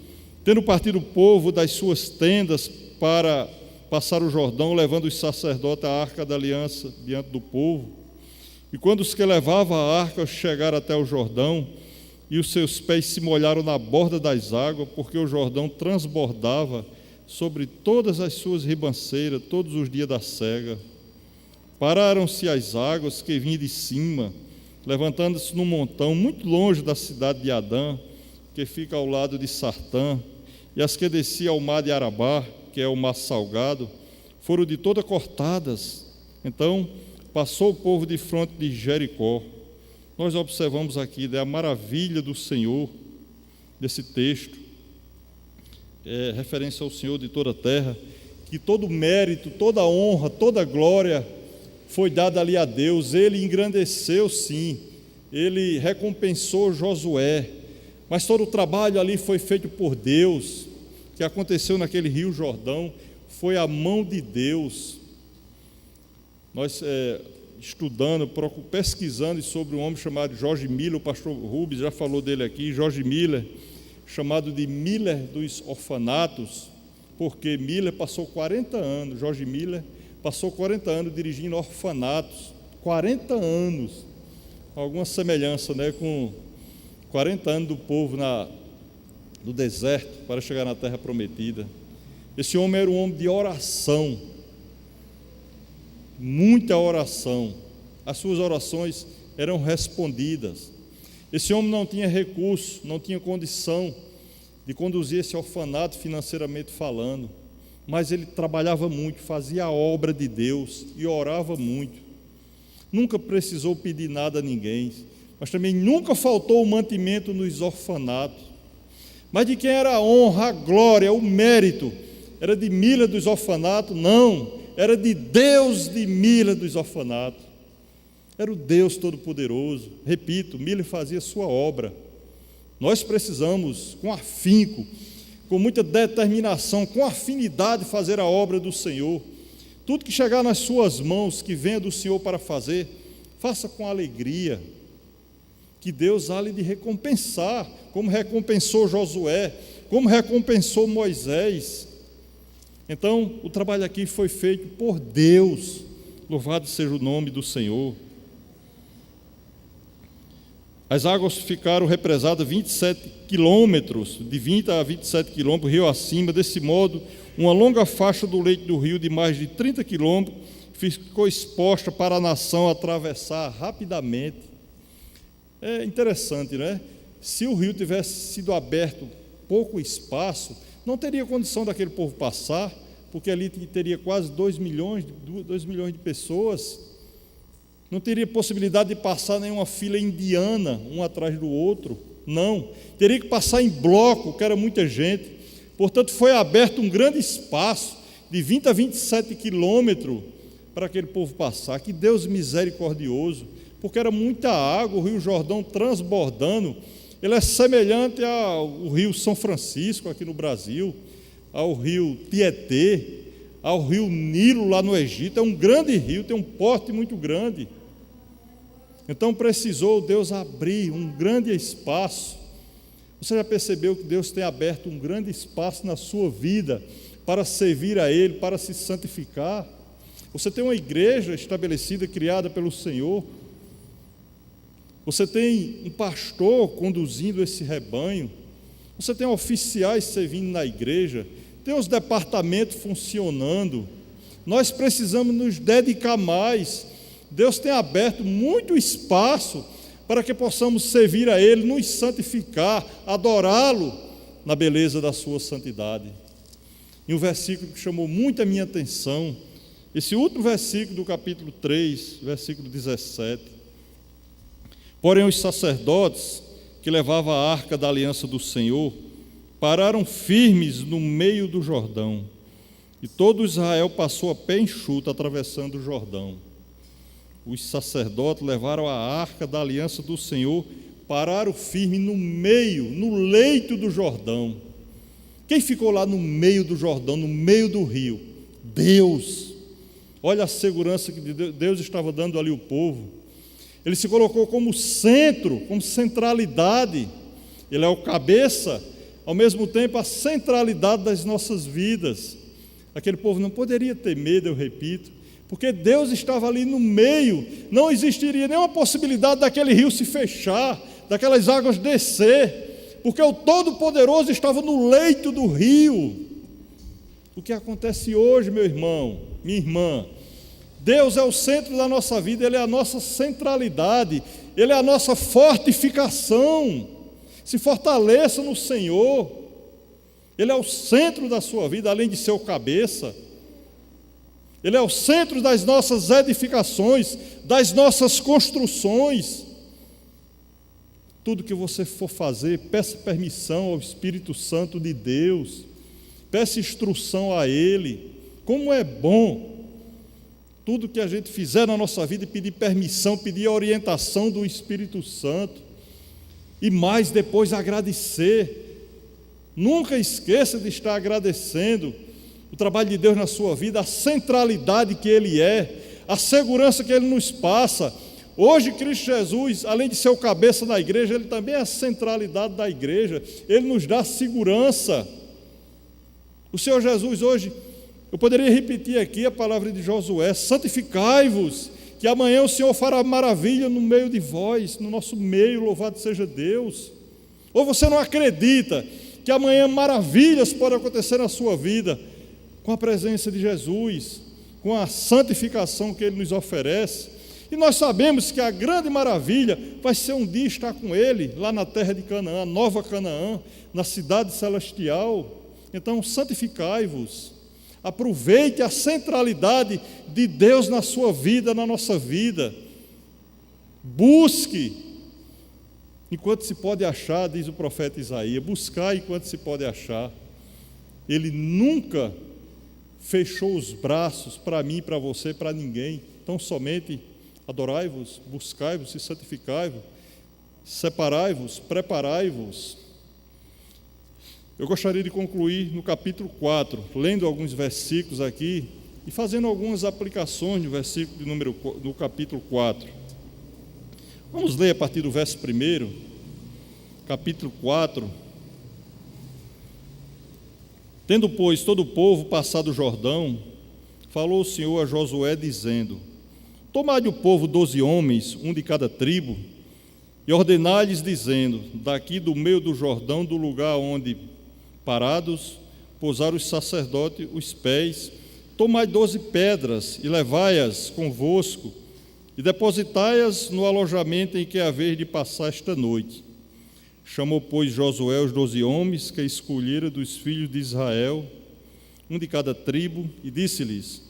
tendo partido o povo das suas tendas para passar o Jordão, levando os sacerdotes a arca da aliança diante do povo, e quando os que levavam a arca chegaram até o Jordão, e os seus pés se molharam na borda das águas, porque o Jordão transbordava sobre todas as suas ribanceiras todos os dias da cega. Pararam-se as águas que vinham de cima, levantando-se num montão muito longe da cidade de Adã, que fica ao lado de Sartã, e as que desciam ao mar de Arabá, que é o mar salgado, foram de toda cortadas. Então passou o povo de fronte de Jericó. Nós observamos aqui a maravilha do Senhor, desse texto, referência ao Senhor de toda a terra, que todo mérito, toda honra, toda glória foi dada ali a Deus. Ele engrandeceu, sim, ele recompensou Josué, mas todo o trabalho ali foi feito por Deus. O que aconteceu naquele rio Jordão foi a mão de Deus. Nós estudando, pesquisando sobre um homem chamado George Miller, o pastor Rubens já falou dele aqui. George Miller, chamado de Miller dos orfanatos, porque Miller passou 40 anos, George Miller passou 40 anos dirigindo orfanatos, 40 anos, alguma semelhança, né, com 40 anos do povo no deserto para chegar na terra prometida. Esse homem era um homem de oração, muita oração. As suas orações eram respondidas. Esse homem não tinha recurso, não tinha condição de conduzir esse orfanato financeiramente falando, mas ele trabalhava muito, fazia a obra de Deus e orava muito. Nunca precisou pedir nada a ninguém, mas também nunca faltou o mantimento nos orfanatos. Mas de quem era a honra, a glória, o mérito? Era de Mília dos orfanatos? Não, era de Deus de Mília dos orfanatos. Era o Deus Todo-Poderoso. Repito, Mília fazia sua obra. Nós precisamos, com afinco, com muita determinação, com afinidade, fazer a obra do Senhor. Tudo que chegar nas suas mãos, que venha do Senhor para fazer, faça com alegria, que Deus há de recompensar, como recompensou Josué, como recompensou Moisés. Então, o trabalho aqui foi feito por Deus, louvado seja o nome do Senhor. As águas ficaram represadas 27 quilômetros, de 20 a 27 quilômetros, rio acima. Desse modo, uma longa faixa do leito do rio, de mais de 30 quilômetros, ficou exposta para a nação atravessar rapidamente. É interessante, né? Se o rio tivesse sido aberto pouco espaço, não teria condição daquele povo passar, porque ali teria quase 2 milhões de pessoas. Não teria possibilidade de passar nenhuma fila indiana, um atrás do outro. Não, teria que passar em bloco, que era muita gente. Portanto, foi aberto um grande espaço, de 20 a 27 quilômetros, para aquele povo passar. Que Deus misericordioso, porque era muita água, o Rio Jordão transbordando. Ele é semelhante ao Rio São Francisco, aqui no Brasil, ao Rio Tietê, ao Rio Nilo, lá no Egito. É um grande rio, tem um porte muito grande. Então precisou Deus abrir um grande espaço. Você já percebeu que Deus tem aberto um grande espaço na sua vida para servir a Ele, para se santificar? Você tem uma igreja estabelecida, criada pelo Senhor. Você tem um pastor conduzindo esse rebanho. Você tem oficiais servindo na igreja. Tem os departamentos funcionando. Nós precisamos nos dedicar mais. Deus tem aberto muito espaço para que possamos servir a Ele, nos santificar, adorá-lo na beleza da sua santidade. E um versículo que chamou muito a minha atenção, esse último versículo do capítulo 3, versículo 17. Porém, os sacerdotes que levavam a arca da aliança do Senhor pararam firmes no meio do Jordão, e todo Israel passou a pé enxuto atravessando o Jordão. Os sacerdotes levaram a arca da aliança do Senhor, pararam firme no meio, no leito do Jordão. Quem ficou lá no meio do Jordão, no meio do rio? Deus. Olha a segurança que Deus estava dando ali ao povo. Ele se colocou como centro, como centralidade. Ele é o cabeça, ao mesmo tempo a centralidade das nossas vidas. Aquele povo não poderia ter medo, eu repito, porque Deus estava ali no meio. Não existiria nenhuma possibilidade daquele rio se fechar, daquelas águas descer, porque o Todo-Poderoso estava no leito do rio. O que acontece hoje, meu irmão, minha irmã? Deus é o centro da nossa vida, Ele é a nossa centralidade, Ele é a nossa fortificação. Se fortaleça no Senhor. Ele é o centro da sua vida, além de ser o cabeça. Ele é o centro das nossas edificações, das nossas construções. Tudo que você for fazer, peça permissão ao Espírito Santo de Deus, peça instrução a Ele. Como é bom tudo que a gente fizer na nossa vida, pedir permissão, pedir orientação do Espírito Santo, e mais depois agradecer. Nunca esqueça de estar agradecendo o trabalho de Deus na sua vida, a centralidade que Ele é, a segurança que Ele nos passa. Hoje, Cristo Jesus, além de ser o cabeça da igreja, Ele também é a centralidade da igreja. Ele nos dá segurança. O Senhor Jesus hoje, eu poderia repetir aqui a palavra de Josué: santificai-vos, que amanhã o Senhor fará maravilha no meio de vós, no nosso meio, louvado seja Deus. Ou você não acredita que amanhã maravilhas podem acontecer na sua vida, com a presença de Jesus, com a santificação que Ele nos oferece? E nós sabemos que a grande maravilha vai ser um dia estar com Ele, lá na terra de Canaã, Nova Canaã, na cidade celestial. Então, santificai-vos, aproveite a centralidade de Deus na sua vida, na nossa vida. Busque enquanto se pode achar, diz o profeta Isaías, buscar enquanto se pode achar. Ele nunca fechou os braços para mim, para você, para ninguém. Então somente adorai-vos, buscai-vos e santificai-vos, separai-vos, preparai-vos. Eu gostaria de concluir no capítulo 4, lendo alguns versículos aqui e fazendo algumas aplicações no versículo do capítulo 4. Vamos ler a partir do verso 1, capítulo 4. Tendo, pois, todo o povo passado o Jordão, falou o Senhor a Josué, dizendo: tomai o povo 12 homens, um de cada tribo, e ordenai-lhes, dizendo: daqui do meio do Jordão, do lugar onde parados pousaram os sacerdotes os pés, tomai 12 pedras e levai-as convosco, e depositai-as no alojamento em que haveis de passar esta noite. Chamou, pois, Josué os 12 homens que escolhera dos filhos de Israel, um de cada tribo, e disse-lhes: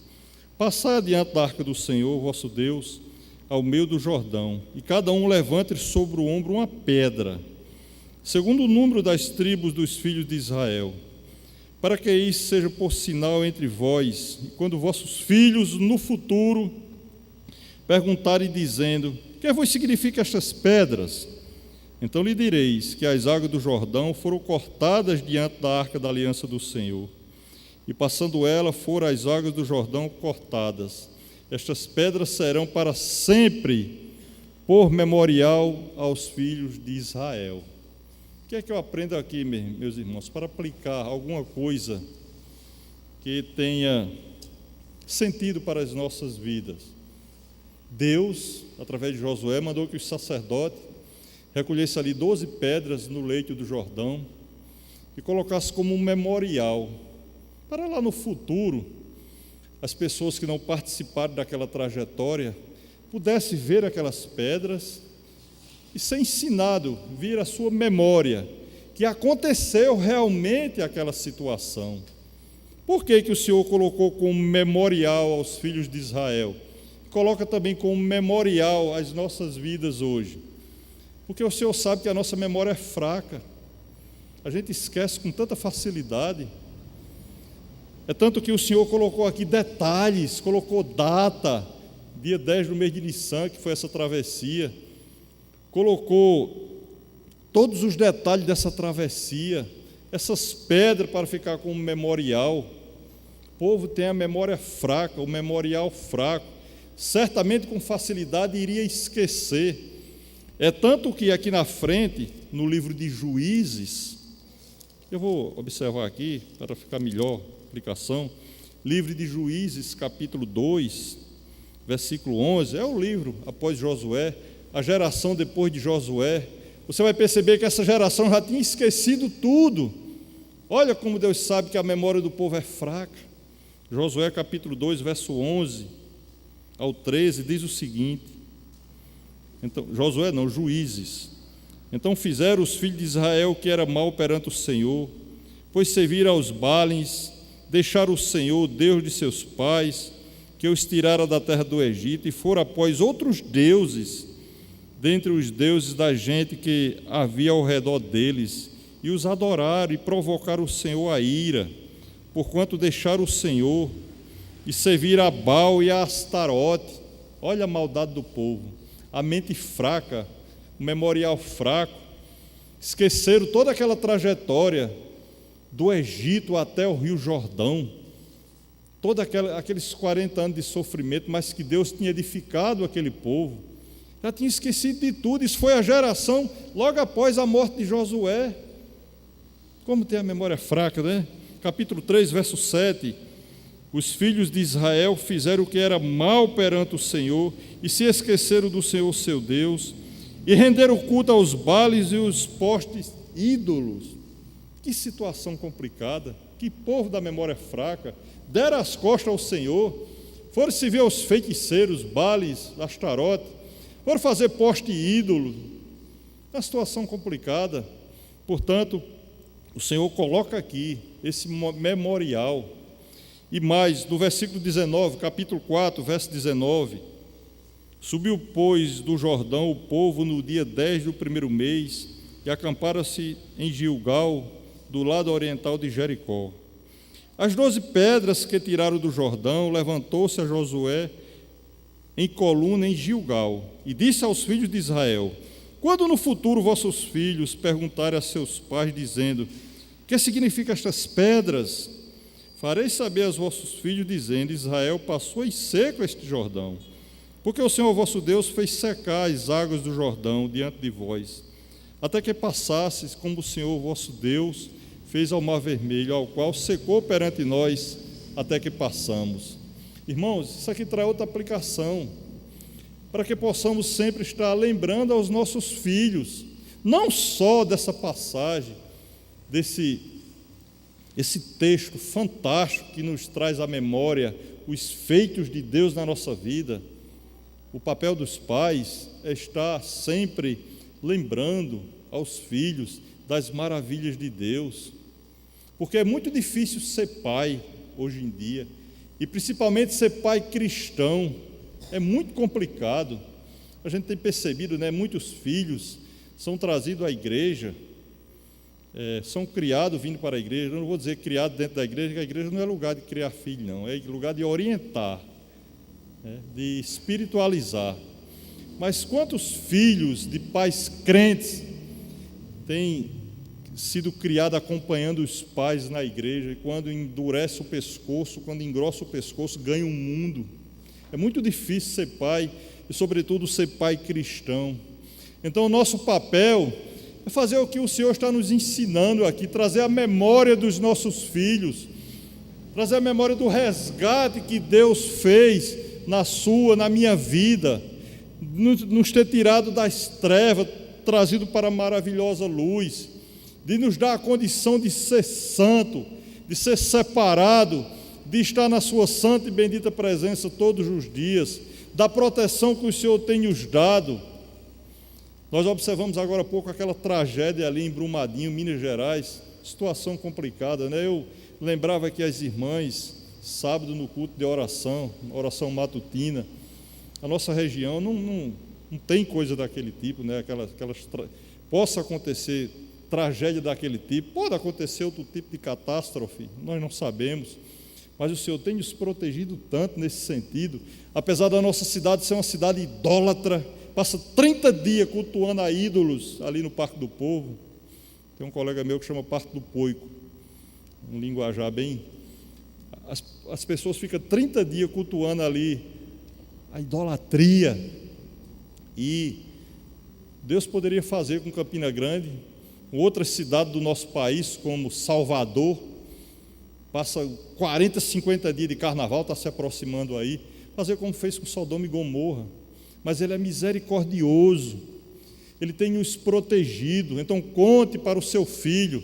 passai adiante da arca do Senhor, vosso Deus, ao meio do Jordão, e cada um levante sobre o ombro uma pedra, segundo o número das tribos dos filhos de Israel, para que isso seja por sinal entre vós, e quando vossos filhos no futuro perguntarem, dizendo: que vos significam estas pedras? Então lhe direis que as águas do Jordão foram cortadas diante da arca da aliança do Senhor, e passando ela foram as águas do Jordão cortadas. Estas pedras serão para sempre por memorial aos filhos de Israel. O que é que eu aprendo aqui, meus irmãos, para aplicar alguma coisa que tenha sentido para as nossas vidas? Deus, através de Josué, mandou que os sacerdotes recolhessem ali 12 pedras no leito do Jordão e colocassem como um memorial, para lá no futuro, as pessoas que não participaram daquela trajetória pudessem ver aquelas pedras e ser ensinado, vir à sua memória, que aconteceu realmente aquela situação. Por que o Senhor colocou como memorial aos filhos de Israel? Coloca também como memorial às nossas vidas hoje. Porque o Senhor sabe que a nossa memória é fraca. A gente esquece com tanta facilidade. É tanto que o Senhor colocou aqui detalhes, colocou data, dia 10 do mês de Nissan, que foi essa travessia. Colocou todos os detalhes dessa travessia, essas pedras para ficar como memorial. O povo tem a memória fraca, o memorial fraco. Certamente com facilidade iria esquecer. É tanto que aqui na frente, no livro de Juízes, eu vou observar aqui para ficar melhor a aplicação, livro de Juízes, capítulo 2, versículo 11, é o livro após Josué, a geração depois de Josué. Você vai perceber que essa geração já tinha esquecido tudo. Olha como Deus sabe que a memória do povo é fraca. Josué capítulo 2, verso 11 ao 13, diz o seguinte, então, Josué não, Juízes. Então fizeram os filhos de Israel o que era mal perante o Senhor, pois serviram aos Baalins, deixaram o Senhor, Deus de seus pais, que os tirara da terra do Egito, e foram após outros deuses, dentre os deuses da gente que havia ao redor deles, e os adoraram e provocaram o Senhor a ira, porquanto deixaram o Senhor e serviram a Baal e a Astarote. Olha a maldade do povo, a mente fraca, o memorial fraco, esqueceram toda aquela trajetória do Egito até o Rio Jordão, todos aqueles 40 anos de sofrimento, mas que Deus tinha edificado aquele povo, já tinha esquecido de tudo. Isso foi a geração logo após a morte de Josué. Como tem a memória fraca, né? Capítulo 3, verso 7, os filhos de Israel fizeram o que era mal perante o Senhor, e se esqueceram do Senhor seu Deus, e renderam culto aos Baales e os postes ídolos. Que situação complicada, que povo da memória fraca, deram as costas ao Senhor, foram servir aos feiticeiros, Baales, Astarote, foram fazer poste ídolo. Uma situação complicada. Portanto, o Senhor coloca aqui esse memorial. E mais, no versículo 19, capítulo 4, verso 19, Subiu, pois, do Jordão o povo no dia 10 do primeiro mês e acamparam-se em Gilgal, do lado oriental de Jericó. As 12 pedras que tiraram do Jordão, levantou-se a Josué em coluna em Gilgal, e disse aos filhos de Israel: quando no futuro vossos filhos perguntarem a seus pais, dizendo: que significam estas pedras? Fareis saber aos vossos filhos, dizendo: Israel passou em seco este Jordão, porque o Senhor vosso Deus fez secar as águas do Jordão diante de vós, até que passasseis, como o Senhor vosso Deus fez ao Mar Vermelho, ao qual secou perante nós, até que passamos. Irmãos, isso aqui traz outra aplicação, para que possamos sempre estar lembrando aos nossos filhos, não só dessa passagem, esse texto fantástico que nos traz à memória os feitos de Deus na nossa vida. O papel dos pais é estar sempre lembrando aos filhos das maravilhas de Deus, porque é muito difícil ser pai hoje em dia, e principalmente ser pai cristão, é muito complicado. A gente tem percebido, né, muitos filhos são trazidos à igreja, são criados vindo para a igreja. Eu não vou dizer criado dentro da igreja, porque a igreja não é lugar de criar filho, não, é lugar de orientar, de espiritualizar. Mas quantos filhos de pais crentes têm sido criados acompanhando os pais na igreja, e quando endurece o pescoço, quando engrossa o pescoço, ganha um mundo. É muito difícil ser pai, e sobretudo ser pai cristão. Então o nosso papel é fazer o que o Senhor está nos ensinando aqui, trazer a memória dos nossos filhos, trazer a memória do resgate que Deus fez na minha vida, nos ter tirado das trevas, trazido para a maravilhosa luz, de nos dar a condição de ser santo, de ser separado, de estar na sua santa e bendita presença todos os dias, da proteção que o Senhor tem nos dado. Nós observamos agora há pouco aquela tragédia ali em Brumadinho, Minas Gerais, situação complicada, né? Eu lembrava que as irmãs, sábado no culto de oração matutina, a nossa região não tem coisa daquele tipo, né? Possa acontecer tragédia daquele tipo, pode acontecer outro tipo de catástrofe, nós não sabemos, mas o Senhor tem nos protegido tanto nesse sentido, apesar da nossa cidade ser uma cidade idólatra, passa 30 dias cultuando a ídolos ali no Parque do Povo. Tem um colega meu que chama Parque do Poico, um linguajar bem... As pessoas ficam 30 dias cultuando ali a idolatria, e Deus poderia fazer com Campina Grande, com outras cidades do nosso país, como Salvador, passa 40, 50 dias de carnaval, está se aproximando aí, fazer como fez com Sodoma e Gomorra. Mas Ele é misericordioso, Ele tem nos protegido. Então conte para o seu filho,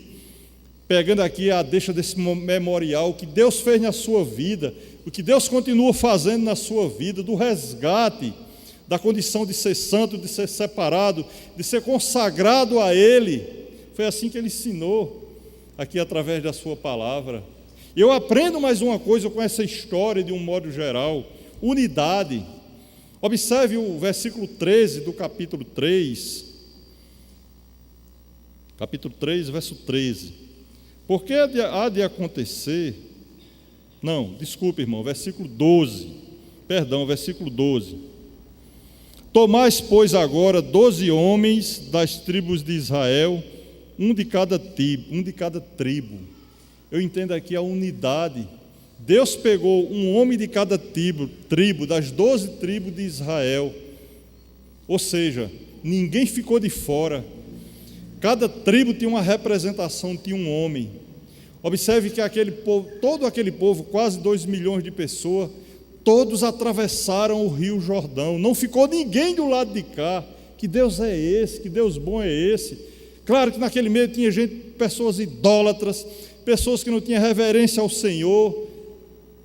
pegando aqui a deixa desse memorial, o que Deus fez na sua vida, o que Deus continua fazendo na sua vida, do resgate, da condição de ser santo, de ser separado, de ser consagrado a Ele. Foi assim que Ele ensinou aqui através da sua palavra. E eu aprendo mais uma coisa com essa história de um modo geral: unidade. Observe o versículo 13 do capítulo 3. Capítulo 3, verso 13. Porque há de acontecer... Não, desculpe, irmão, versículo 12. Perdão, versículo 12. Tomais, pois, agora 12 homens das tribos de Israel, um de cada tribo. Eu entendo aqui a unidade. Deus pegou um homem de cada tribo, das 12 tribos de Israel. Ou seja, ninguém ficou de fora. Cada tribo tinha uma representação, tinha um homem. Observe que todo aquele povo, quase 2 milhões de pessoas, todos atravessaram o rio Jordão. Não ficou ninguém do lado de cá. Que Deus é esse? Que Deus bom é esse? Claro que naquele meio tinha pessoas idólatras, pessoas que não tinham reverência ao Senhor,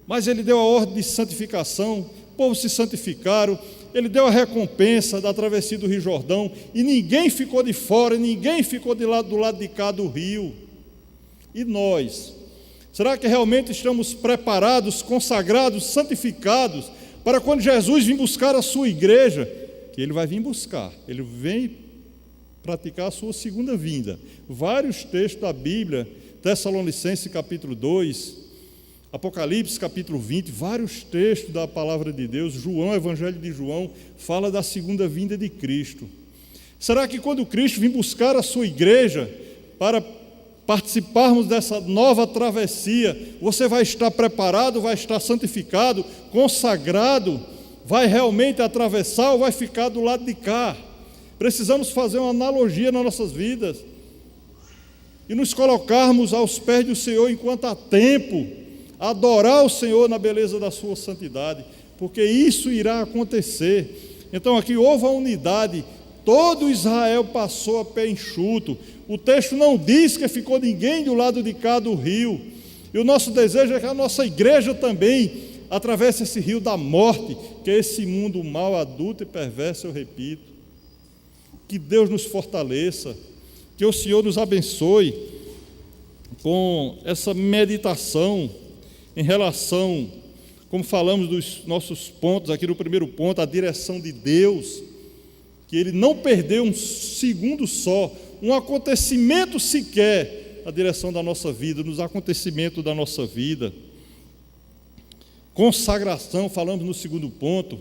mas Ele deu a ordem de santificação, o povo se santificaram, Ele deu a recompensa da travessia do Rio Jordão, e ninguém ficou de fora, ninguém ficou do lado de cá do rio. E nós? Será que realmente estamos preparados, consagrados, santificados, para quando Jesus vir buscar a sua igreja, que ele vai vir buscar, ele vem praticar a sua segunda vinda. Vários textos da Bíblia, Tessalonicenses capítulo 2, Apocalipse capítulo 20, vários textos da palavra de Deus, João, Evangelho de João, fala da segunda vinda de Cristo. Será que quando Cristo vir buscar a sua igreja, para participarmos dessa nova travessia, você vai estar preparado, vai estar santificado, consagrado, vai realmente atravessar ou vai ficar do lado de cá? Precisamos fazer uma analogia nas nossas vidas e nos colocarmos aos pés do Senhor enquanto há tempo, adorar o Senhor na beleza da sua santidade, porque isso irá acontecer. Então aqui houve a unidade, todo Israel passou a pé enxuto. O texto não diz que ficou ninguém do lado de cá do rio, e o nosso desejo é que a nossa igreja também atravesse esse rio da morte, que é esse mundo mau, adulto e perverso, eu repito. Que Deus nos fortaleça, que o Senhor nos abençoe com essa meditação em relação, como falamos dos nossos pontos aqui no primeiro ponto, a direção de Deus, que Ele não perdeu um segundo só, um acontecimento sequer, a direção da nossa vida, nos acontecimentos da nossa vida. Consagração, falamos no segundo ponto,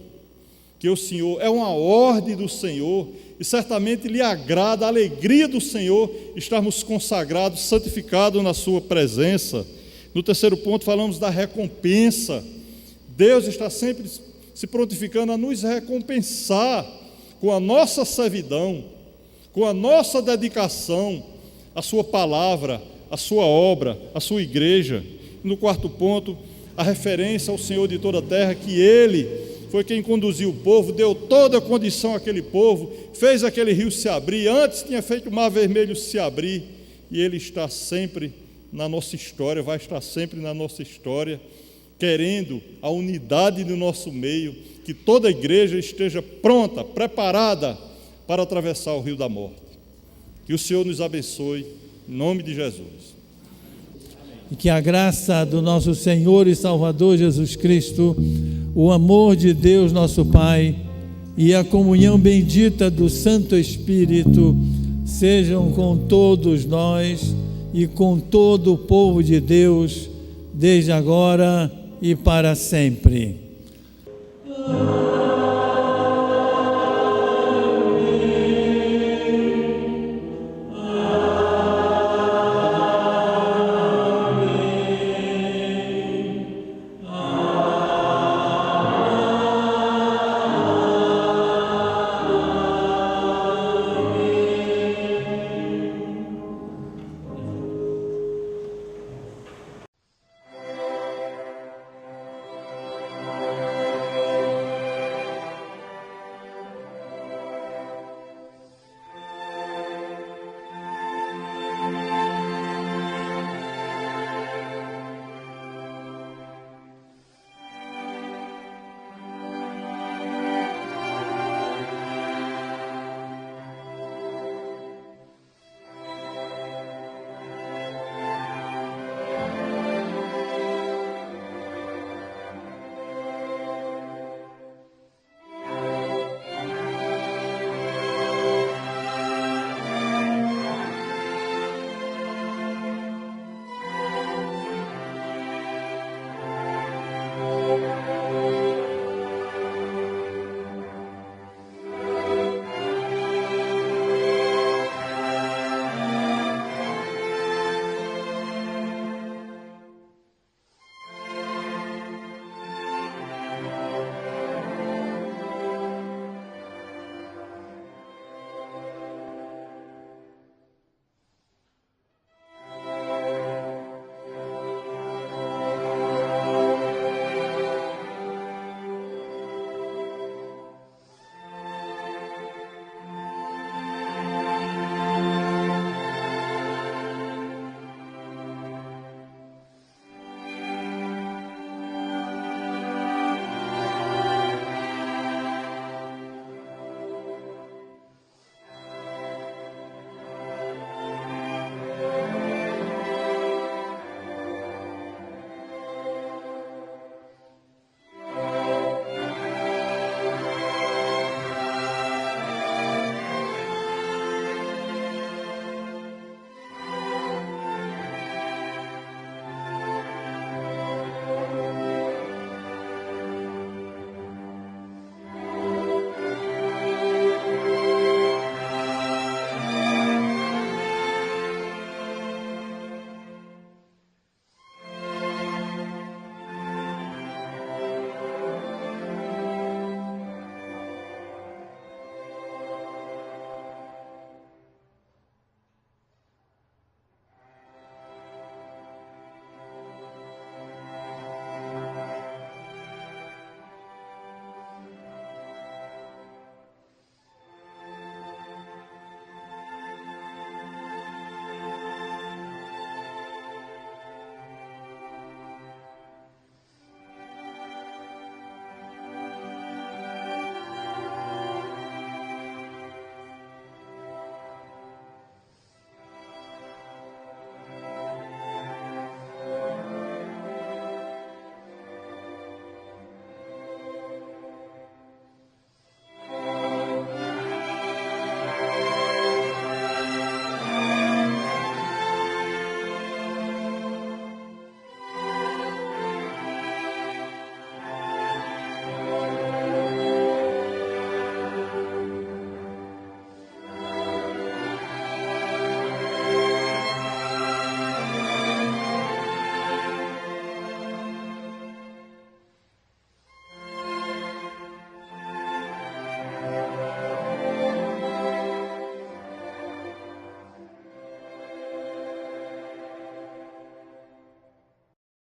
que o Senhor é uma ordem do Senhor, e certamente lhe agrada a alegria do Senhor estarmos consagrados, santificados na sua presença. No terceiro ponto falamos da recompensa. Deus está sempre se prontificando a nos recompensar com a nossa servidão, com a nossa dedicação à sua palavra, à sua obra, à sua igreja. No quarto ponto, a referência ao Senhor de toda a terra, que Ele foi quem conduziu o povo, deu toda a condição àquele povo, fez aquele rio se abrir, antes tinha feito o mar vermelho se abrir, e Ele está sempre na nossa história, vai estar sempre na nossa história, querendo a unidade do nosso meio, que toda a igreja esteja pronta, preparada para atravessar o rio da morte. Que o Senhor nos abençoe, em nome de Jesus. E que a graça do nosso Senhor e Salvador Jesus Cristo, o amor de Deus nosso Pai e a comunhão bendita do Santo Espírito sejam com todos nós e com todo o povo de Deus, desde agora e para sempre.